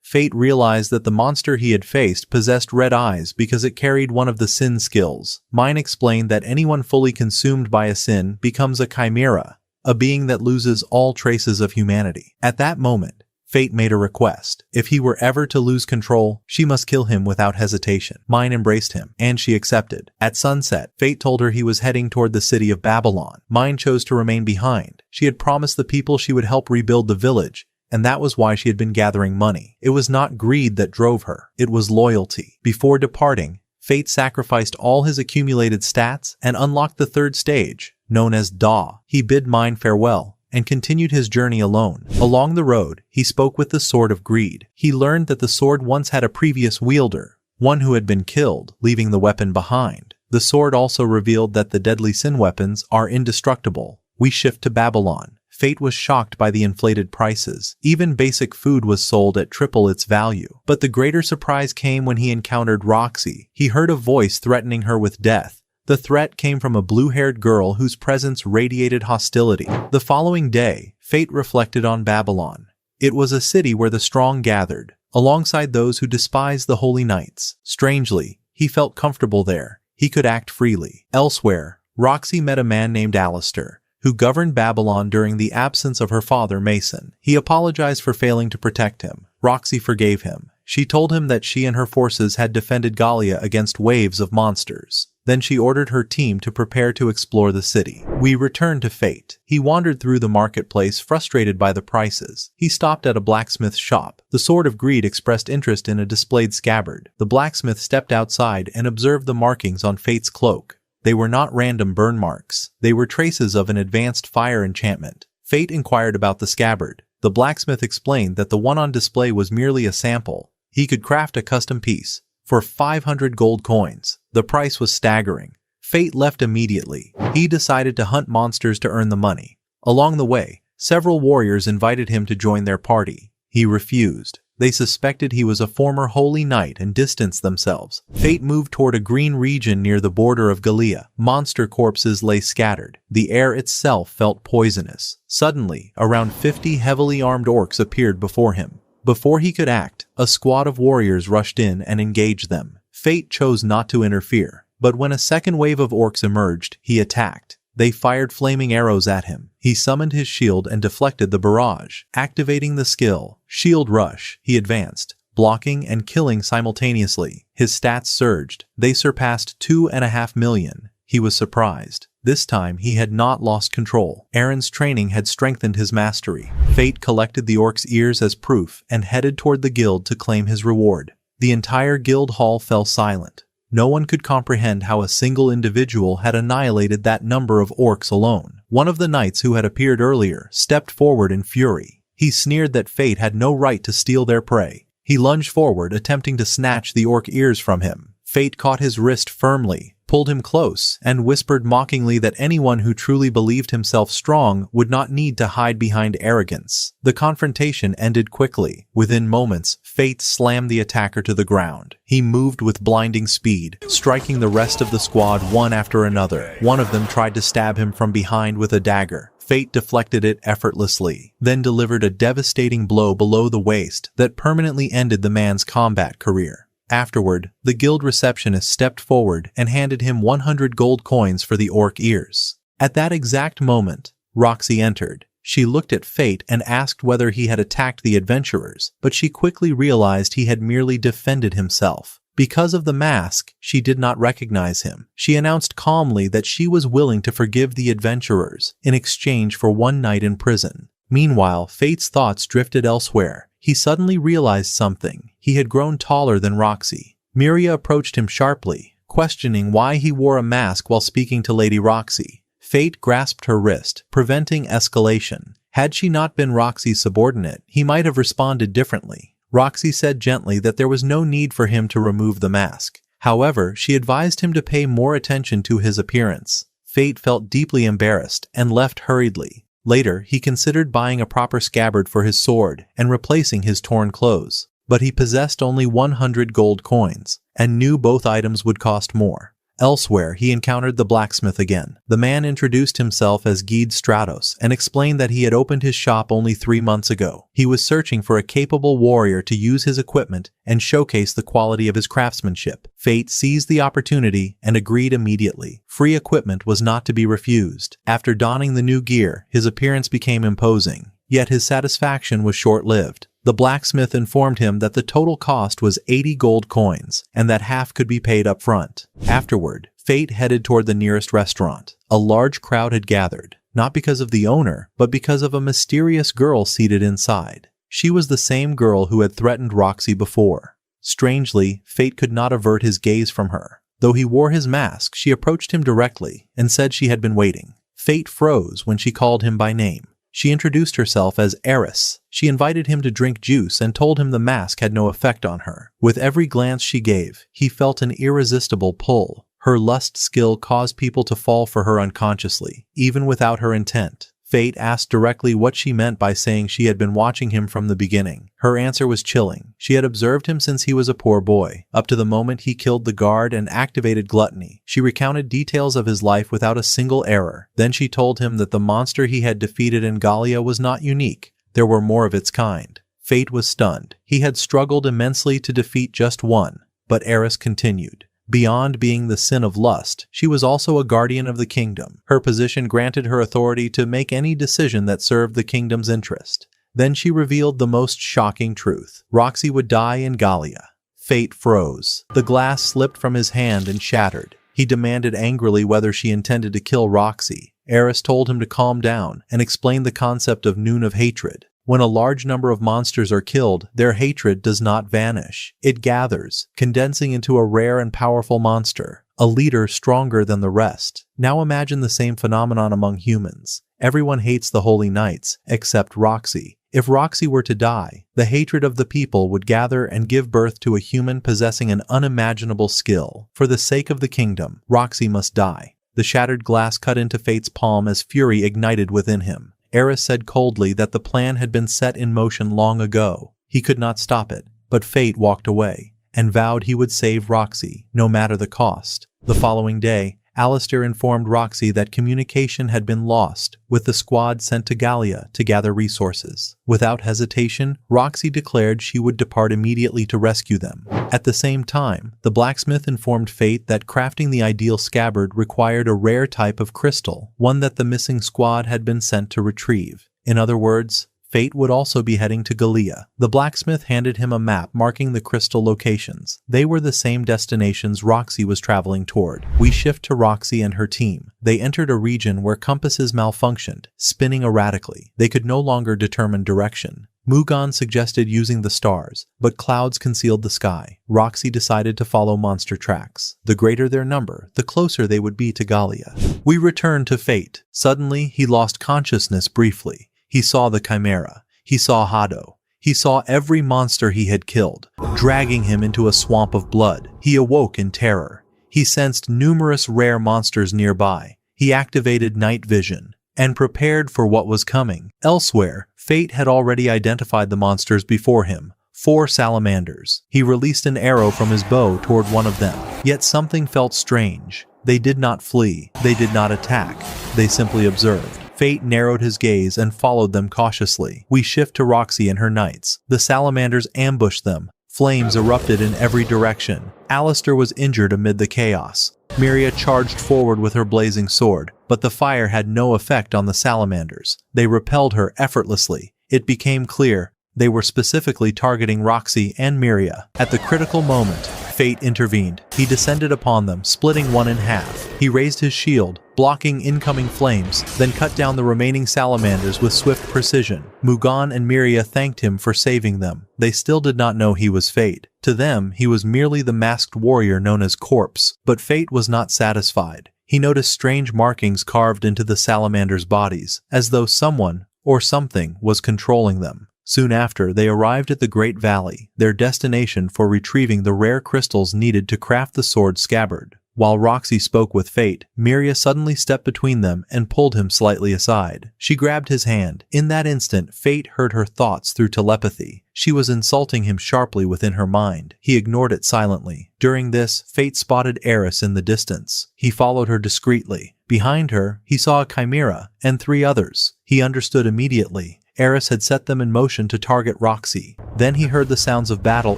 Fate realized that the monster he had faced possessed red eyes because it carried one of the sin skills. Mine explained that anyone fully consumed by a sin becomes a chimera, a being that loses all traces of humanity. At that moment, Fate made a request. If he were ever to lose control, she must kill him without hesitation. Mine embraced him, and she accepted. At sunset, Fate told her he was heading toward the city of Babylon. Mine chose to remain behind. She had promised the people she would help rebuild the village, and that was why she had been gathering money. It was not greed that drove her. It was loyalty. Before departing, Fate sacrificed all his accumulated stats and unlocked the third stage, known as Da. He bid Mine farewell and continued his journey alone. Along the road, he spoke with the Sword of Greed. He learned that the sword once had a previous wielder, one who had been killed, leaving the weapon behind. The sword also revealed that the deadly sin weapons are indestructible. We shift to Babylon. Fate was shocked by the inflated prices. Even basic food was sold at triple its value. But the greater surprise came when he encountered Roxy. He heard a voice threatening her with death. The threat came from a blue-haired girl whose presence radiated hostility. The following day, Fate reflected on Babylon. It was a city where the strong gathered, alongside those who despised the holy knights. Strangely, he felt comfortable there. He could act freely. Elsewhere, Roxy met a man named Alistair, who governed Babylon during the absence of her father Mason. He apologized for failing to protect him. Roxy forgave him. She told him that she and her forces had defended Gallia against waves of monsters. Then she ordered her team to prepare to explore the city. We return to Fate. He wandered through the marketplace, frustrated by the prices. He stopped at a blacksmith's shop. The Sword of Greed expressed interest in a displayed scabbard. The blacksmith stepped outside and observed the markings on Fate's cloak. They were not random burn marks. They were traces of an advanced fire enchantment. Fate inquired about the scabbard. The blacksmith explained that the one on display was merely a sample. He could craft a custom piece for 500 gold coins. The price was staggering. Fate left immediately. He decided to hunt monsters to earn the money. Along the way, several warriors invited him to join their party. He refused. They suspected he was a former holy knight and distanced themselves. Fate moved toward a green region near the border of Gallia. Monster corpses lay scattered. The air itself felt poisonous. Suddenly, around 50 heavily armed orcs appeared before him. Before he could act, a squad of warriors rushed in and engaged them. Fate chose not to interfere, but when a second wave of orcs emerged, he attacked. They fired flaming arrows at him. He summoned his shield and deflected the barrage. Activating the skill, Shield Rush, he advanced, blocking and killing simultaneously. His stats surged. They surpassed 2.5 million. He was surprised. This time he had not lost control. Aaron's training had strengthened his mastery. Fate collected the orc's ears as proof and headed toward the guild to claim his reward. The entire guild hall fell silent. No one could comprehend how a single individual had annihilated that number of orcs alone. One of the knights who had appeared earlier stepped forward in fury. He sneered that Fate had no right to steal their prey. He lunged forward, attempting to snatch the orc ears from him. Fate caught his wrist firmly, pulled him close, and whispered mockingly that anyone who truly believed himself strong would not need to hide behind arrogance. The confrontation ended quickly. Within moments, Fate slammed the attacker to the ground. He moved with blinding speed, striking the rest of the squad one after another. One of them tried to stab him from behind with a dagger. Fate deflected it effortlessly, then delivered a devastating blow below the waist that permanently ended the man's combat career. Afterward, the guild receptionist stepped forward and handed him 100 gold coins for the orc ears. At that exact moment, Roxy entered. She looked at Fate and asked whether he had attacked the adventurers, but she quickly realized he had merely defended himself. Because of the mask, she did not recognize him. She announced calmly that she was willing to forgive the adventurers in exchange for one night in prison. Meanwhile, Fate's thoughts drifted elsewhere. He suddenly realized something. He had grown taller than Roxy. Miria approached him sharply, questioning why he wore a mask while speaking to Lady Roxy. Fate grasped her wrist, preventing escalation. Had she not been Roxy's subordinate, he might have responded differently. Roxy said gently that there was no need for him to remove the mask. However, she advised him to pay more attention to his appearance. Fate felt deeply embarrassed and left hurriedly. Later, he considered buying a proper scabbard for his sword and replacing his torn clothes. But he possessed only 100 gold coins, and knew both items would cost more. Elsewhere, he encountered the blacksmith again. The man introduced himself as Guide Stratos and explained that he had opened his shop only 3 months ago. He was searching for a capable warrior to use his equipment and showcase the quality of his craftsmanship. Fate seized the opportunity and agreed immediately. Free equipment was not to be refused. After donning the new gear, his appearance became imposing. Yet his satisfaction was short-lived. The blacksmith informed him that the total cost was 80 gold coins, and that half could be paid up front. Afterward, Fate headed toward the nearest restaurant. A large crowd had gathered, not because of the owner, but because of a mysterious girl seated inside. She was the same girl who had threatened Roxy before. Strangely, Fate could not avert his gaze from her. Though he wore his mask, she approached him directly and said she had been waiting. Fate froze when she called him by name. She introduced herself as Eris. She invited him to drink juice and told him the mask had no effect on her. With every glance she gave, he felt an irresistible pull. Her lust skill caused people to fall for her unconsciously, even without her intent. Fate asked directly what she meant by saying she had been watching him from the beginning. Her answer was chilling. She had observed him since he was a poor boy, up to the moment he killed the guard and activated gluttony. She recounted details of his life without a single error. Then she told him that the monster he had defeated in Gallia was not unique. There were more of its kind. Fate was stunned. He had struggled immensely to defeat just one. But Eris continued. Beyond being the sin of lust, she was also a guardian of the kingdom. Her position granted her authority to make any decision that served the kingdom's interest. Then she revealed the most shocking truth. Roxy would die in Gallia. Fate froze. The glass slipped from his hand and shattered. He demanded angrily whether she intended to kill Roxy. Eris told him to calm down and explained the concept of noon of hatred. When a large number of monsters are killed, their hatred does not vanish. It gathers, condensing into a rare and powerful monster, a leader stronger than the rest. Now imagine the same phenomenon among humans. Everyone hates the Holy Knights, except Roxy. If Roxy were to die, the hatred of the people would gather and give birth to a human possessing an unimaginable skill. For the sake of the kingdom, Roxy must die. The shattered glass cut into Fate's palm as fury ignited within him. Eris said coldly that the plan had been set in motion long ago. He could not stop it, but Fate walked away and vowed he would save Roxy, no matter the cost. The following day, Alistair informed Roxy that communication had been lost, with the squad sent to Gallia to gather resources. Without hesitation, Roxy declared she would depart immediately to rescue them. At the same time, the blacksmith informed Fate that crafting the ideal scabbard required a rare type of crystal, one that the missing squad had been sent to retrieve. In other words, Fate would also be heading to Gallia. The blacksmith handed him a map marking the crystal locations. They were the same destinations Roxy was traveling toward. We shift to Roxy and her team. They entered a region where compasses malfunctioned, spinning erratically. They could no longer determine direction. Mugan suggested using the stars, but clouds concealed the sky. Roxy decided to follow monster tracks. The greater their number, the closer they would be to Gallia. We return to Fate. Suddenly, he lost consciousness briefly. He saw the Chimera. He saw Hado. He saw every monster he had killed, dragging him into a swamp of blood. He awoke in terror. He sensed numerous rare monsters nearby. He activated night vision and prepared for what was coming. Elsewhere, Fate had already identified the monsters before him. 4 salamanders. He released an arrow from his bow toward one of them. Yet something felt strange. They did not flee. They did not attack. They simply observed. Fate narrowed his gaze and followed them cautiously. We shift to Roxy and her knights. The salamanders ambushed them. Flames erupted in every direction. Alistair was injured amid the chaos. Miria charged forward with her blazing sword, but the fire had no effect on the salamanders. They repelled her effortlessly. It became clear they were specifically targeting Roxy and Miria. At the critical moment, Fate intervened. He descended upon them, splitting one in half. He raised his shield, blocking incoming flames, then cut down the remaining salamanders with swift precision. Mugan and Miria thanked him for saving them. They still did not know he was Fate. To them, he was merely the masked warrior known as Corpse. But Fate was not satisfied. He noticed strange markings carved into the salamanders' bodies, as though someone or something was controlling them. Soon after, they arrived at the Great Valley, their destination for retrieving the rare crystals needed to craft the sword scabbard. While Roxy spoke with Fate, Miria suddenly stepped between them and pulled him slightly aside. She grabbed his hand. In that instant, Fate heard her thoughts through telepathy. She was insulting him sharply within her mind. He ignored it silently. During this, Fate spotted Eris in the distance. He followed her discreetly. Behind her, he saw a chimera and 3 others. He understood immediately. Eris had set them in motion to target Roxy. Then he heard the sounds of battle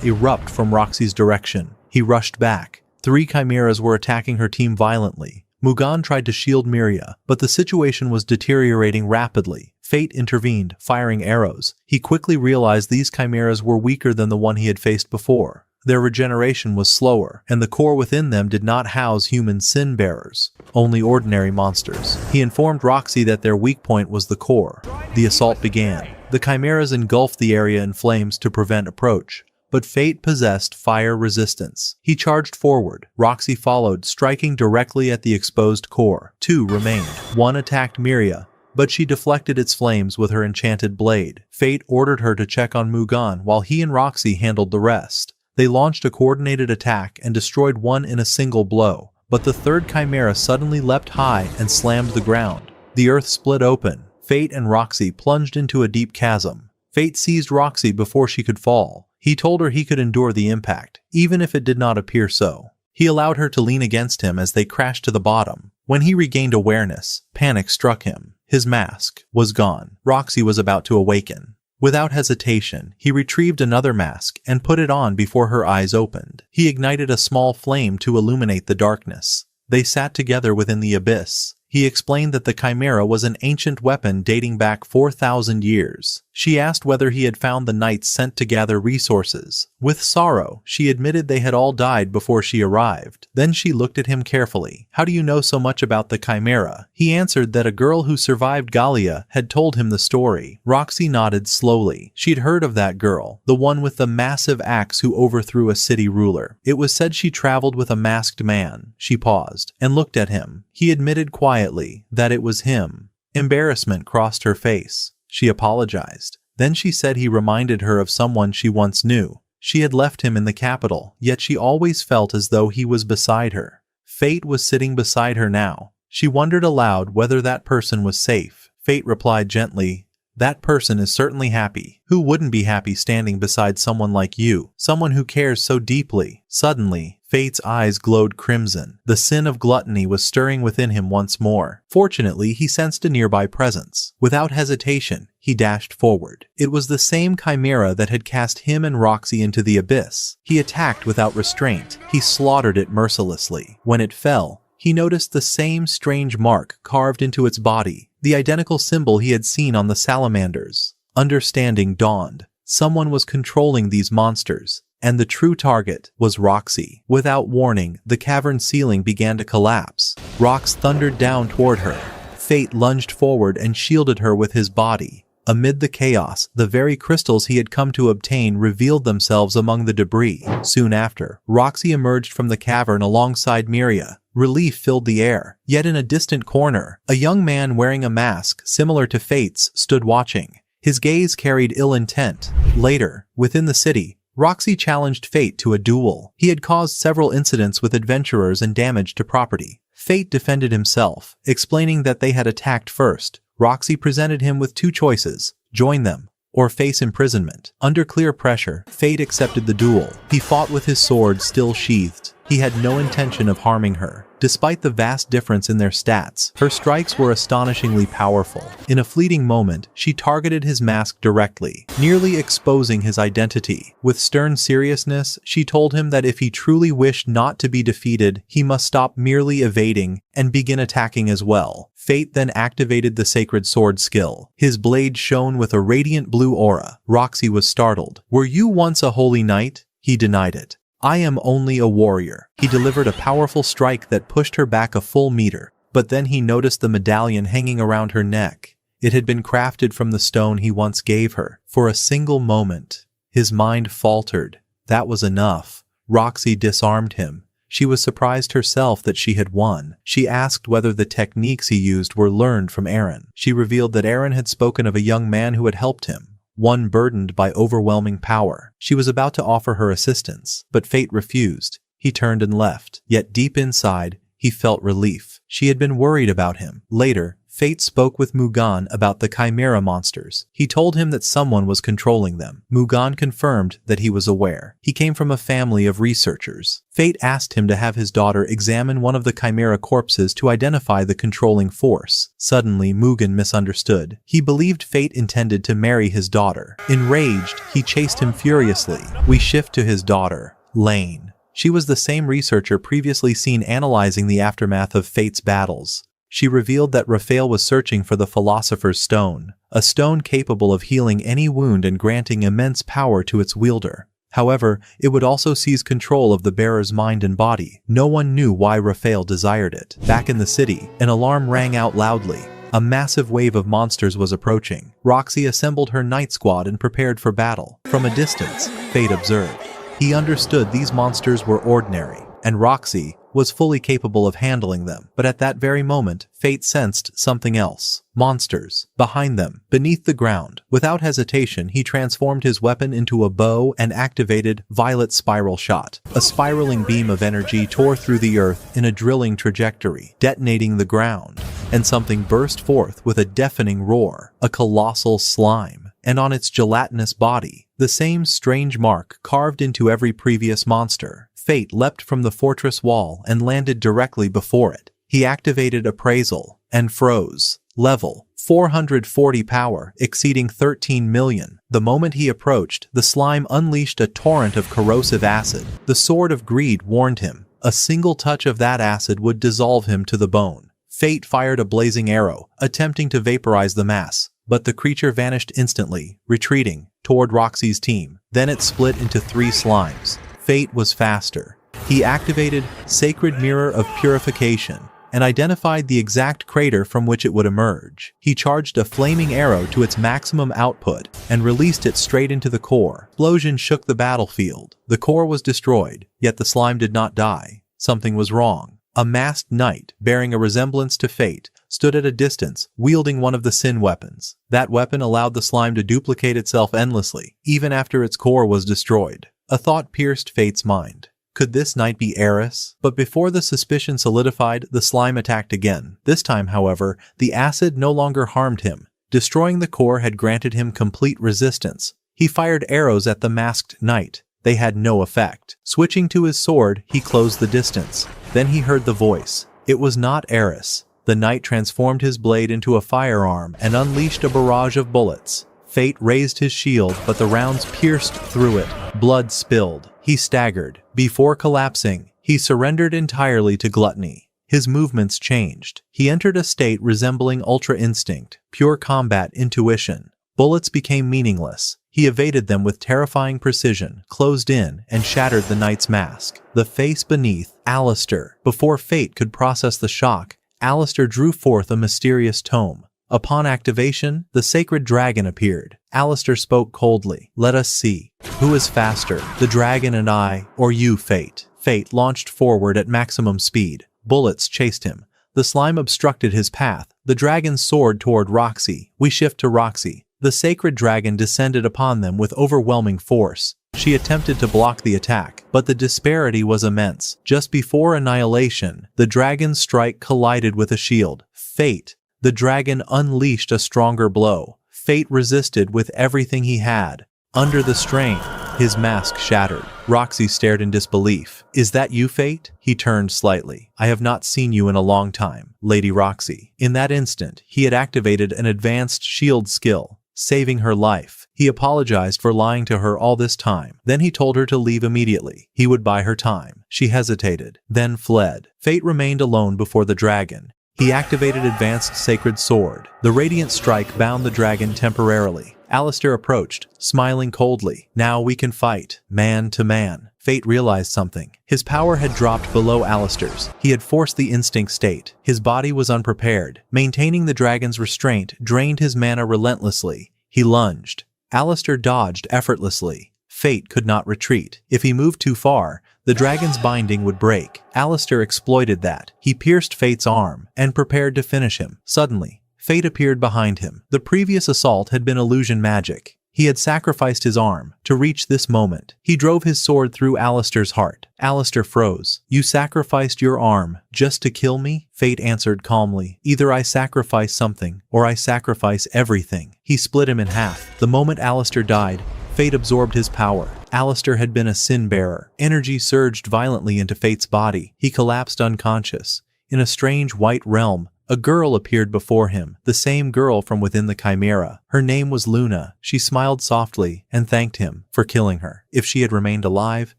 erupt from Roxy's direction. He rushed back. 3 chimeras were attacking her team violently. Mugan tried to shield Miria, but the situation was deteriorating rapidly. Fate intervened, firing arrows. He quickly realized these chimeras were weaker than the one he had faced before. Their regeneration was slower, and the core within them did not house human sin-bearers, only ordinary monsters. He informed Roxy that their weak point was the core. The assault began. The chimeras engulfed the area in flames to prevent approach, but Fate possessed fire resistance. He charged forward. Roxy followed, striking directly at the exposed core. 2 remained. One attacked Miria, but she deflected its flames with her enchanted blade. Fate ordered her to check on Mugan while he and Roxy handled the rest. They launched a coordinated attack and destroyed one in a single blow, but the 3rd chimera suddenly leapt high and slammed the ground. The earth split open. Fate and Roxy plunged into a deep chasm. Fate seized Roxy before she could fall. He told her he could endure the impact, even if it did not appear so. He allowed her to lean against him as they crashed to the bottom. When he regained awareness, panic struck him. His mask was gone. Roxy was about to awaken. Without hesitation, he retrieved another mask and put it on before her eyes opened. He ignited a small flame to illuminate the darkness. They sat together within the abyss. He explained that the chimera was an ancient weapon dating back 4,000 years. She asked whether he had found the knights sent to gather resources. With sorrow, she admitted they had all died before she arrived. Then she looked at him carefully. How do you know so much about the Chimera? He answered that a girl who survived Gallia had told him the story. Roxy nodded slowly. She'd heard of that girl, the one with the massive axe who overthrew a city ruler. It was said she traveled with a masked man. She paused and looked at him. He admitted quietly that it was him. Embarrassment crossed her face. She apologized. Then she said he reminded her of someone she once knew. She had left him in the capital, yet she always felt as though he was beside her. Fate was sitting beside her now. She wondered aloud whether that person was safe. Fate replied gently, "That person is certainly happy. Who wouldn't be happy standing beside someone like you, someone who cares so deeply?" Suddenly, Fate's eyes glowed crimson. The sin of gluttony was stirring within him once more. Fortunately, he sensed a nearby presence. Without hesitation, he dashed forward. It was the same chimera that had cast him and Roxy into the abyss. He attacked without restraint. He slaughtered it mercilessly. When it fell, he noticed the same strange mark carved into its body, the identical symbol he had seen on the salamanders. Understanding dawned. Someone was controlling these monsters, and the true target was Roxy. Without warning, the cavern ceiling began to collapse. Rocks thundered down toward her. Fate lunged forward and shielded her with his body. Amid the chaos, the very crystals he had come to obtain revealed themselves among the debris. Soon after, Roxy emerged from the cavern alongside Miria. Relief filled the air. Yet in a distant corner, a young man wearing a mask similar to Fate's stood watching. His gaze carried ill intent. Later, within the city, Roxy challenged Fate to a duel. He had caused several incidents with adventurers and damage to property. Fate defended himself, explaining that they had attacked first. Roxy presented him with two choices: join them, or face imprisonment. Under clear pressure, Fate accepted the duel. He fought with his sword still sheathed. He had no intention of harming her. Despite the vast difference in their stats, her strikes were astonishingly powerful. In a fleeting moment, she targeted his mask directly, nearly exposing his identity. With stern seriousness, she told him that if he truly wished not to be defeated, he must stop merely evading and begin attacking as well. Fate then activated the sacred sword skill. His blade shone with a radiant blue aura. Roxy was startled. "Were you once a holy knight?" He denied it. "I am only a warrior." He delivered a powerful strike that pushed her back a full meter, but then he noticed the medallion hanging around her neck. It had been crafted from the stone he once gave her. For a single moment, his mind faltered. That was enough. Roxy disarmed him. She was surprised herself that she had won. She asked whether the techniques he used were learned from Aaron. She revealed that Aaron had spoken of a young man who had helped him, one burdened by overwhelming power. She was about to offer her assistance, but Fate refused. He turned and left. Yet deep inside, he felt relief. She had been worried about him. Later, Fate spoke with Mugen about the Chimera monsters. He told him that someone was controlling them. Mugen confirmed that he was aware. He came from a family of researchers. Fate asked him to have his daughter examine one of the Chimera corpses to identify the controlling force. Suddenly, Mugen misunderstood. He believed Fate intended to marry his daughter. Enraged, he chased him furiously. We shift to his daughter, Lane. She was the same researcher previously seen analyzing the aftermath of Fate's battles. She revealed that Raphael was searching for the Philosopher's Stone, a stone capable of healing any wound and granting immense power to its wielder. However, it would also seize control of the bearer's mind and body. No one knew why Raphael desired it. Back in the city, an alarm rang out loudly. A massive wave of monsters was approaching. Roxy assembled her night squad and prepared for battle. From a distance, Fate observed. He understood these monsters were ordinary, and Roxy was fully capable of handling them. But at that very moment, Fate sensed something else. Monsters. Behind them, beneath the ground. Without hesitation, he transformed his weapon into a bow and activated Violet Spiral Shot. A spiraling beam of energy tore through the earth in a drilling trajectory, detonating the ground. And something burst forth with a deafening roar. A colossal slime. And on its gelatinous body, the same strange mark carved into every previous monster. Fate leapt from the fortress wall and landed directly before it. He activated Appraisal and froze. Level 440 power, exceeding 13 million. The moment he approached, the slime unleashed a torrent of corrosive acid. The Sword of Greed warned him. A single touch of that acid would dissolve him to the bone. Fate fired a blazing arrow, attempting to vaporize the mass. but the creature vanished instantly, retreating toward Roxy's team. Then it split into 3 slimes. Fate was faster. He activated Sacred Mirror of Purification and identified the exact crater from which it would emerge. He charged a flaming arrow to its maximum output and released it straight into the core. Explosion shook the battlefield. The core was destroyed, yet the slime did not die. Something was wrong. A masked knight, bearing a resemblance to Fate, stood at a distance, wielding one of the sin weapons. That weapon allowed the slime to duplicate itself endlessly, even after its core was destroyed. A thought pierced Fate's mind. Could this knight be Eris? But before the suspicion solidified, the slime attacked again. This time, however, the acid no longer harmed him. Destroying the core had granted him complete resistance. He fired arrows at the masked knight. They had no effect. Switching to his sword, he closed the distance. Then he heard the voice. It was not Eris. The knight transformed his blade into a firearm and unleashed a barrage of bullets. Fate raised his shield, but the rounds pierced through it. Blood spilled. He staggered. Before collapsing, he surrendered entirely to gluttony. His movements changed. He entered a state resembling Ultra Instinct, pure combat intuition. Bullets became meaningless. He evaded them with terrifying precision, closed in, and shattered the knight's mask. The face beneath, Alistair. Before Fate could process the shock, Alistair drew forth a mysterious tome. Upon activation, the sacred dragon appeared. Alistair spoke coldly. Let us see. Who is faster, the dragon and I, or you, Fate? Fate launched forward at maximum speed. Bullets chased him. The slime obstructed his path. The dragon soared toward Roxy. We shift to Roxy. The sacred dragon descended upon them with overwhelming force. She attempted to block the attack, but the disparity was immense. Just before annihilation, the dragon's strike collided with a shield. Fate. The dragon unleashed a stronger blow. Fate resisted with everything he had. Under the strain, his mask shattered. Roxy stared in disbelief. Is that you, Fate? He turned slightly. I have not seen you in a long time, Lady Roxy. In that instant, he had activated an advanced shield skill, saving her life. He apologized for lying to her all this time. Then he told her to leave immediately. He would buy her time. She hesitated, then fled. Fate remained alone before the dragon. He activated Advanced Sacred Sword. The radiant strike bound the dragon temporarily. Alistair approached, smiling coldly. Now we can fight, man to man. Fate realized something. His power had dropped below Alistair's. He had forced the instinct state. His body was unprepared. Maintaining the dragon's restraint drained his mana relentlessly. He lunged. Alistair dodged effortlessly. Fate could not retreat. If he moved too far, the dragon's binding would break. Alistair exploited that. He pierced Fate's arm and prepared to finish him. Suddenly, Fate appeared behind him. The previous assault had been illusion magic. He had sacrificed his arm to reach this moment. He drove his sword through Alistair's heart. Alistair froze. You sacrificed your arm just to kill me? Fate answered calmly. Either I sacrifice something or I sacrifice everything. He split him in half. The moment Alistair died, Fate absorbed his power. Alistair had been a sin-bearer. Energy surged violently into Fate's body. He collapsed unconscious. In a strange white realm, a girl appeared before him, the same girl from within the chimera. Her name was Luna. She smiled softly and thanked him for killing her. If she had remained alive,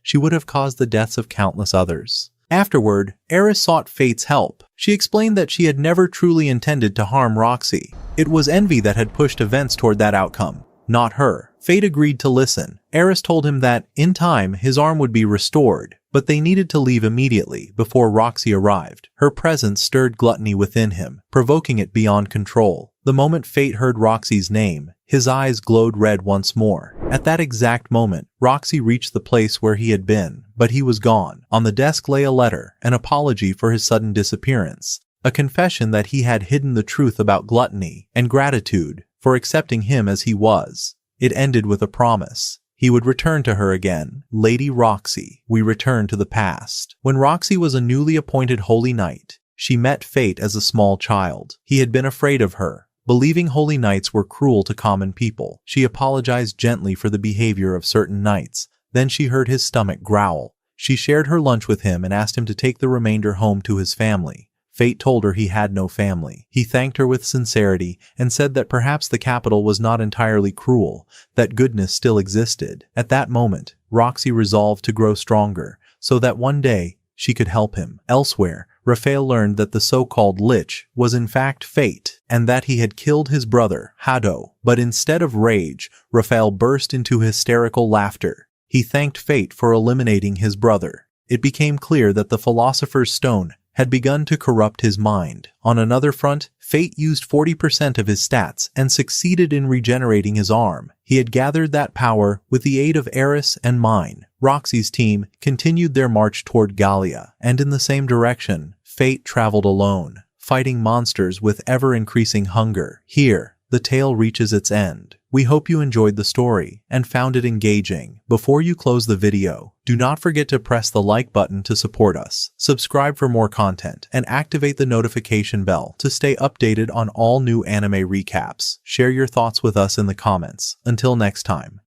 she would have caused the deaths of countless others. Afterward, Eris sought Fate's help. She explained that she had never truly intended to harm Roxy. It was envy that had pushed events toward that outcome, not her. Fate agreed to listen. Eris told him that, in time, his arm would be restored, but they needed to leave immediately before Roxy arrived. Her presence stirred gluttony within him, provoking it beyond control. The moment Fate heard Roxy's name, his eyes glowed red once more. At that exact moment, Roxy reached the place where he had been, but he was gone. On the desk lay a letter, an apology for his sudden disappearance, a confession that he had hidden the truth about gluttony, and gratitude for accepting him as he was. It ended with a promise. He would return to her again. Lady Roxy. We return to the past. When Roxy was a newly appointed holy knight, she met Fate as a small child. He had been afraid of her, believing holy knights were cruel to common people. She apologized gently for the behavior of certain knights. Then she heard his stomach growl. She shared her lunch with him and asked him to take the remainder home to his family. Fate told her he had no family. He thanked her with sincerity and said that perhaps the capital was not entirely cruel, that goodness still existed. At that moment, Roxy resolved to grow stronger, so that one day she could help him. Elsewhere, Raphael learned that the so-called Lich was in fact Fate, and that he had killed his brother, Hado. But instead of rage, Raphael burst into hysterical laughter. He thanked Fate for eliminating his brother. It became clear that the Philosopher's Stone had begun to corrupt his mind. On another front, Fate used 40% of his stats and succeeded in regenerating his arm. He had gathered that power with the aid of Eris and Mine. Roxy's team continued their march toward Gallia, and in the same direction, Fate traveled alone, fighting monsters with ever-increasing hunger. Here, the tale reaches its end. We hope you enjoyed the story and found it engaging. Before you close the video, do not forget to press the like button to support us, subscribe for more content, and activate the notification bell to stay updated on all new anime recaps. Share your thoughts with us in the comments. Until next time.